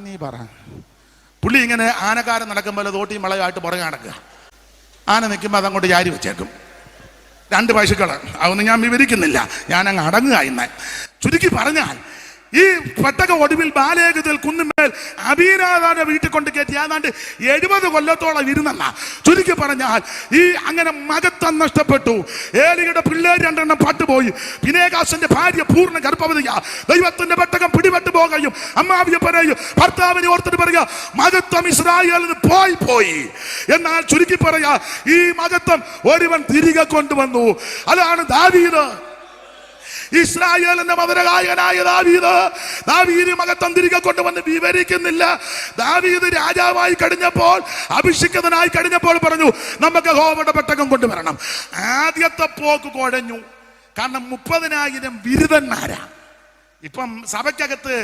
Speaker 1: നീ പറ. പുള്ളി ഇങ്ങനെ ആനക്കാരൻ നടക്കുമ്പോൾ തോട്ടിയും വളയായിട്ട് പുറകെ നടക്കുക. ആന നിൽക്കുമ്പോൾ അതങ്ങോട്ട് ചാരി വെച്ചേക്കും. 2 പശുക്കൾ. അതൊന്നും ഞാൻ വിവരിക്കുന്നില്ല, ഞാൻ അങ്ങ് അടങ്ങുക. ഇന്ന് ചുരുക്കി പറഞ്ഞാൽ ഈ പെട്ടക ഒടുവിൽ ബാലേഗത്തിൽ കുന്നുമേൽ അബീനാദാന്റെ വീട്ടിൽ കൊണ്ട് കയറ്റി. ഏതാണ്ട് 70 കൊല്ലത്തോളം ഇരുന്നെന്ന. ചുരുക്കി പറഞ്ഞാൽ ഈ അങ്ങനെ മകത്വം നഷ്ടപ്പെട്ടു. ഏലിയുടെ പിള്ളേർ 2 എണ്ണം പട്ടുപോയി. ഫിനെഹാസിന്റെ ഭാര്യ പൂർണ്ണ ഗർഭവതിയാ. ദൈവത്തിന്റെ പെട്ടകം പിടിപെട്ടു പോകുകയും അമ്മാവിയെ പറയും, ഭർത്താവിനെ ഓർത്തിട്ട് പറയുക മകത്വം ഇസ്രായേലിന് പോയി. എന്നാൽ ചുരുക്കി പറയാ ഈ മകത്വം ഒരുവൻ തിരികെ കൊണ്ടുവന്നു. അതാണ് ദാവീദ്. ഇസ്രായേലിന്റെ മധുരഗായകനായ ദാവീദ് മകത്വം തിരികെ കൊണ്ടുവന്ന് വിവരിക്കുന്നില്ല. ദാവീദ് രാജാവായി കഴിഞ്ഞപ്പോൾ, അഭിഷിക്തനായി കഴിഞ്ഞപ്പോൾ പറഞ്ഞു നമുക്ക് യഹോവയുടെ പെട്ടകം കൊണ്ടുവരണം. ആദ്യത്തെ പോക്ക് കുഴഞ്ഞു. കാരണം 30,000 ബിരുദന്മാരാ. ഇപ്പം സഭയ്ക്കകത്ത്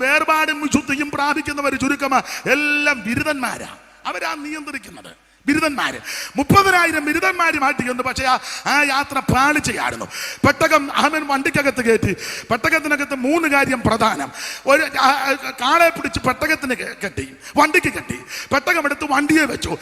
Speaker 1: വേർപാടും വിശുദ്ധിയും പ്രാപിക്കുന്നവർ ചുരുക്കമാ, എല്ലാം ബിരുദന്മാരാ. അവരാ നിയന്ത്രിക്കുന്നത്. ബിരുദന്മാര് 30,000 ബിരുദന്മാരുമായിട്ട് ചെന്നു. പക്ഷേ ആ യാത്ര പാളിച്ചയായിരുന്നു. പെട്ടകം വണ്ടിക്കകത്ത് കയറ്റി. പെട്ടകത്തിനകത്ത് 3 കാര്യം പ്രധാനം. ഒരു കാളെ പിടിച്ച് പെട്ടകത്തിന് കെട്ടി, വണ്ടിക്ക് കെട്ടി. പെട്ടകം എടുത്ത് വണ്ടിയെ വെച്ചു.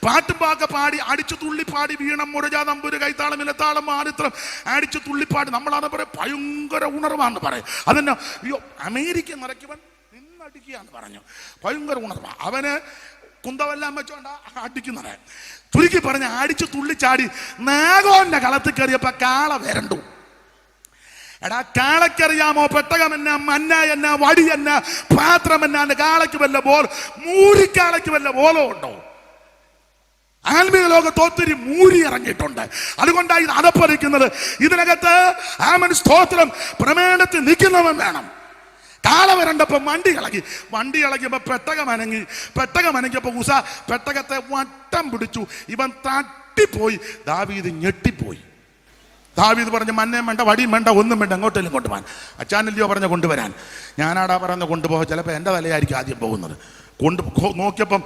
Speaker 1: പാട്ടും പാക്കെ പാടി അടിച്ചു തുള്ളിപ്പാടി വീണം മുരജ തമ്പുര് കൈത്താളം ഇലത്താളം മാറിത്രം അടിച്ചു തുള്ളിപ്പാടി. നമ്മളത് പറയും ഭയങ്കര ഉണർവാന്ന് പറയും. അതെന്നെ അയ്യോ അമേരിക്ക നിറയ്ക്കുവൻ നിന്നടിക്കുകയെന്ന് പറഞ്ഞു. ഭയങ്കര ഉണർവാ. അവന് കുന്തമെല്ലാം വെച്ചോണ്ടാ അടിക്കുന്നത്. ചുരുക്കി പറഞ്ഞ അടിച്ചു തുള്ളിച്ചാടി നാഗോന്റെ കളത്തിൽ കയറിയപ്പോ കാള വരണ്ടു. എടാ കാളക്കറിയാമോ പെട്ടകം എന്നാ, മന്ന എന്നാ, വടി എന്നാ, പാത്രം എന്നാ? കാളയ്ക്ക് വല്ല മൂരിക്കാളയ്ക്ക് വല്ല ബോധം ഉണ്ടോ? ആത്മീയ ലോകത്ത് ഒത്തിരി മൂരി ഇറങ്ങിയിട്ടുണ്ട്. അതുകൊണ്ടാണ് ഇത് അതപ്പറിക്കുന്നത്. ഇതിനകത്ത് ആമൻ സ്തോത്രം പ്രമേണത്തിൽ നിൽക്കുന്നവൻ വേണം. കാള വരണ്ടപ്പോ വണ്ടി ഇളകിയപ്പോ പെട്ടകം അനങ്ങിയപ്പോ ഉസ പെട്ടകത്തെ വട്ടം പിടിച്ചു. ഇവൻ തട്ടിപ്പോയി. ദാവീദ് ഞെട്ടിപ്പോയി. ദാവീദ് പറഞ്ഞു മന്നയും വേണ്ട, വടിയും വേണ്ട, ഒന്നും വേണ്ട, എങ്ങോട്ടെങ്കിലും കൊണ്ടുപോകാൻ. അച്ചാനല്ലയോ പറഞ്ഞ കൊണ്ടുവരാൻ. ഞാനാടാ പറഞ്ഞ കൊണ്ടുപോകാൻ. ചിലപ്പോൾ എൻ്റെ തലയായിരിക്കും ആദ്യം പോകുന്നത്. നോക്കിയപ്പം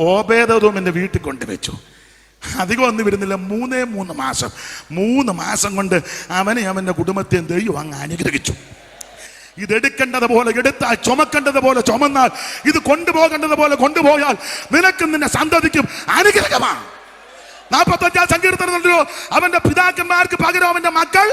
Speaker 1: ഓബേദോമിന്റെ വീട്ടിൽ കൊണ്ടുവച്ചു. അധികം ഒന്നും വരുന്നില്ല. 3 മാസം. 3 മാസം കൊണ്ട് അവന്റെ കുടുംബത്തെയും ദൈവം അങ്ങ് അനുഗ്രഹിച്ചു. ഇതെടുക്കേണ്ടത് പോലെ എടുത്താൽ, ചുമക്കേണ്ടത് പോലെ ചുമന്നാൽ, ഇത് കൊണ്ടുപോകേണ്ടത് പോലെ കൊണ്ടുപോയാൽ നിനക്കും നിന്റെ സന്തതിക്കും അനുഗ്രഹമാണ്. 45 സങ്കീർത്തനത്തിലോ അവന്റെ പിതാക്കന്മാർക്ക് പകരം അവന്റെ മക്കൾ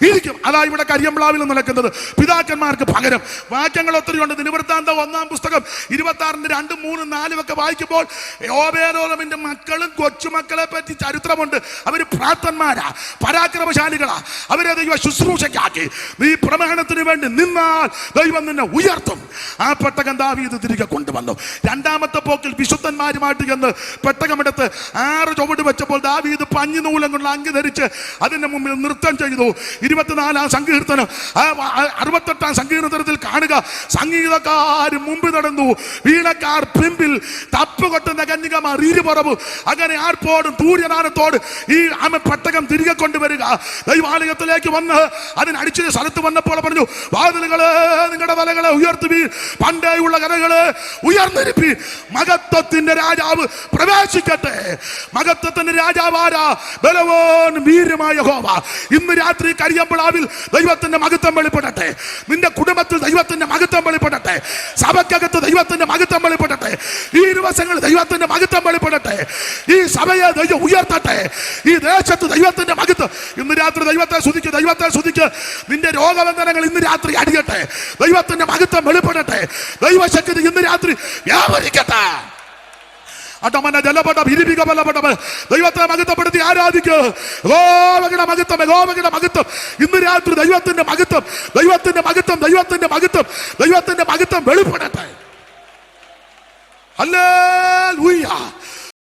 Speaker 1: ഇരിക്കും. അതാ ഇവിടെ കരിയമ്പ്ലാവിൽ നടക്കുന്നത്. പിതാക്കന്മാർക്ക് പകരം. വാക്യങ്ങൾ ഒത്തിരി ഉണ്ട്. ദിനവൃത്താന്തം 1-ാം പുസ്തകം 26-ന്റെ 2, 3, 4 ഒക്കെ വായിക്കുമ്പോൾ യോബേലോമിന്റെ മക്കളും കൊച്ചുമക്കളെ പറ്റി ചരിത്രമുണ്ട്. അവര് പ്രാപ്തന്മാരാ, പരാക്രമശാലികളാ. അവരെ ദൈവം ശുശ്രൂഷയ്ക്കാക്കി. നീ പ്രമാണത്തിന് വേണ്ടി നിന്നാൽ ദൈവം നിന്നെ ഉയർത്തും. ആ പെട്ടകം ദാവീദ് തിരികെ കൊണ്ടുവന്നു. രണ്ടാമത്തെ പോക്കിൽ വിശുദ്ധന്മാരുമായിട്ട് ചെന്ന് പെട്ടകമെടുത്ത് 6 ചുവട് വെച്ചപ്പോൾ ദാവീദ് പഞ്ഞി നൂലം കൊണ്ട് അങ്കി ധരിച്ച് അതിന്റെ മുമ്പിൽ നൃത്തം ചെയ്തു. 24-ാം സങ്കീർത്തനം 68-ാം സങ്കീർത്തനത്തിൽ കാണുക, സംഗീതക്കാർ മുമ്പിൽ നടന്നു, വീണക്കാർ പിമ്പിൽ, തപ്പ് കൊട്ടുന്ന കന്യകമാർ ഇരുപുറവ്. അങ്ങനെ ആർപ്പോടും തൂര്യനാനത്തോട് ഈ പെട്ടകം തിരികെ കൊണ്ടുവരിക. ദൈവാലയത്തിലേക്ക് വന്ന് അതിനടിച്ച സ്ഥലത്ത് വന്നപ്പോൾ പറഞ്ഞു, വാതിലുകളെ നിങ്ങളുടെ തലകളെ ഉയർത്തുവീ, പണ്ടേയുള്ള കഥകളെ ഉയർന്നിരിപ്പി, മഹത്വത്തിന്റെ രാജാവ് പ്രവേശിക്കട്ടെ. മഹത്വത്തിന്റെ രാജാവാരാ? ബലവാൻ വീരമായ യഹോവ. ഇന്ന് രാത്രി കരിയമ്പ്ലാവിൽ ദൈവത്തിന്റെ മഹത്വം വെളിപ്പെടട്ടെ. നിന്റെ കുടുംബത്തിൽ ദൈവത്തിന്റെ മഹത്വം വെളിപ്പെടട്ടെ. സഭയ്ക്കകത്ത് ദൈവത്തിന്റെ മഹത്വം വെളിപ്പെടട്ടെ. ഈ ദിവസങ്ങളിൽ ദൈവത്തിന്റെ മഹത്വം വെളിപ്പെടട്ടെ. ഈ സഭയെ ദൈവം ഉയർത്തട്ടെ. ഈ ദേശത്ത് ദൈവത്തിന്റെ മഹത്വം. ഇന്ന് രാത്രി ദൈവത്തെ സ്തുതിക്ക്, ദൈവത്തെ സ്തുതിക്ക്. നിന്റെ രോഗബന്ധനങ്ങൾ ഇന്ന് രാത്രി അടിയട്ടെ. ദൈവത്തിന്റെ മഹത്വം വെളിപ്പെടട്ടെ. ദൈവശക്തി ഇന്ന് രാത്രി വ്യാപരിക്കട്ടെ. അട്ടമന ജലപട ഭിരിപിക ബലപടം. ദൈവത്തെ മഹത്വപ്പെടുത്തി ആരാധിക്കുക. യഹോവയുടെ മഹത്വം, യഹോവയുടെ മഹത്വം. ഇന്ന് രാത്രി ദൈവത്തിന്റെ മഹത്വം, ദൈവത്തിന്റെ മഹത്വം, ദൈവത്തിന്റെ മഹത്വം, ദൈവത്തിന്റെ മഹത്വം വെളിപ്പെടട്ടെ. ഹല്ലേലൂയ.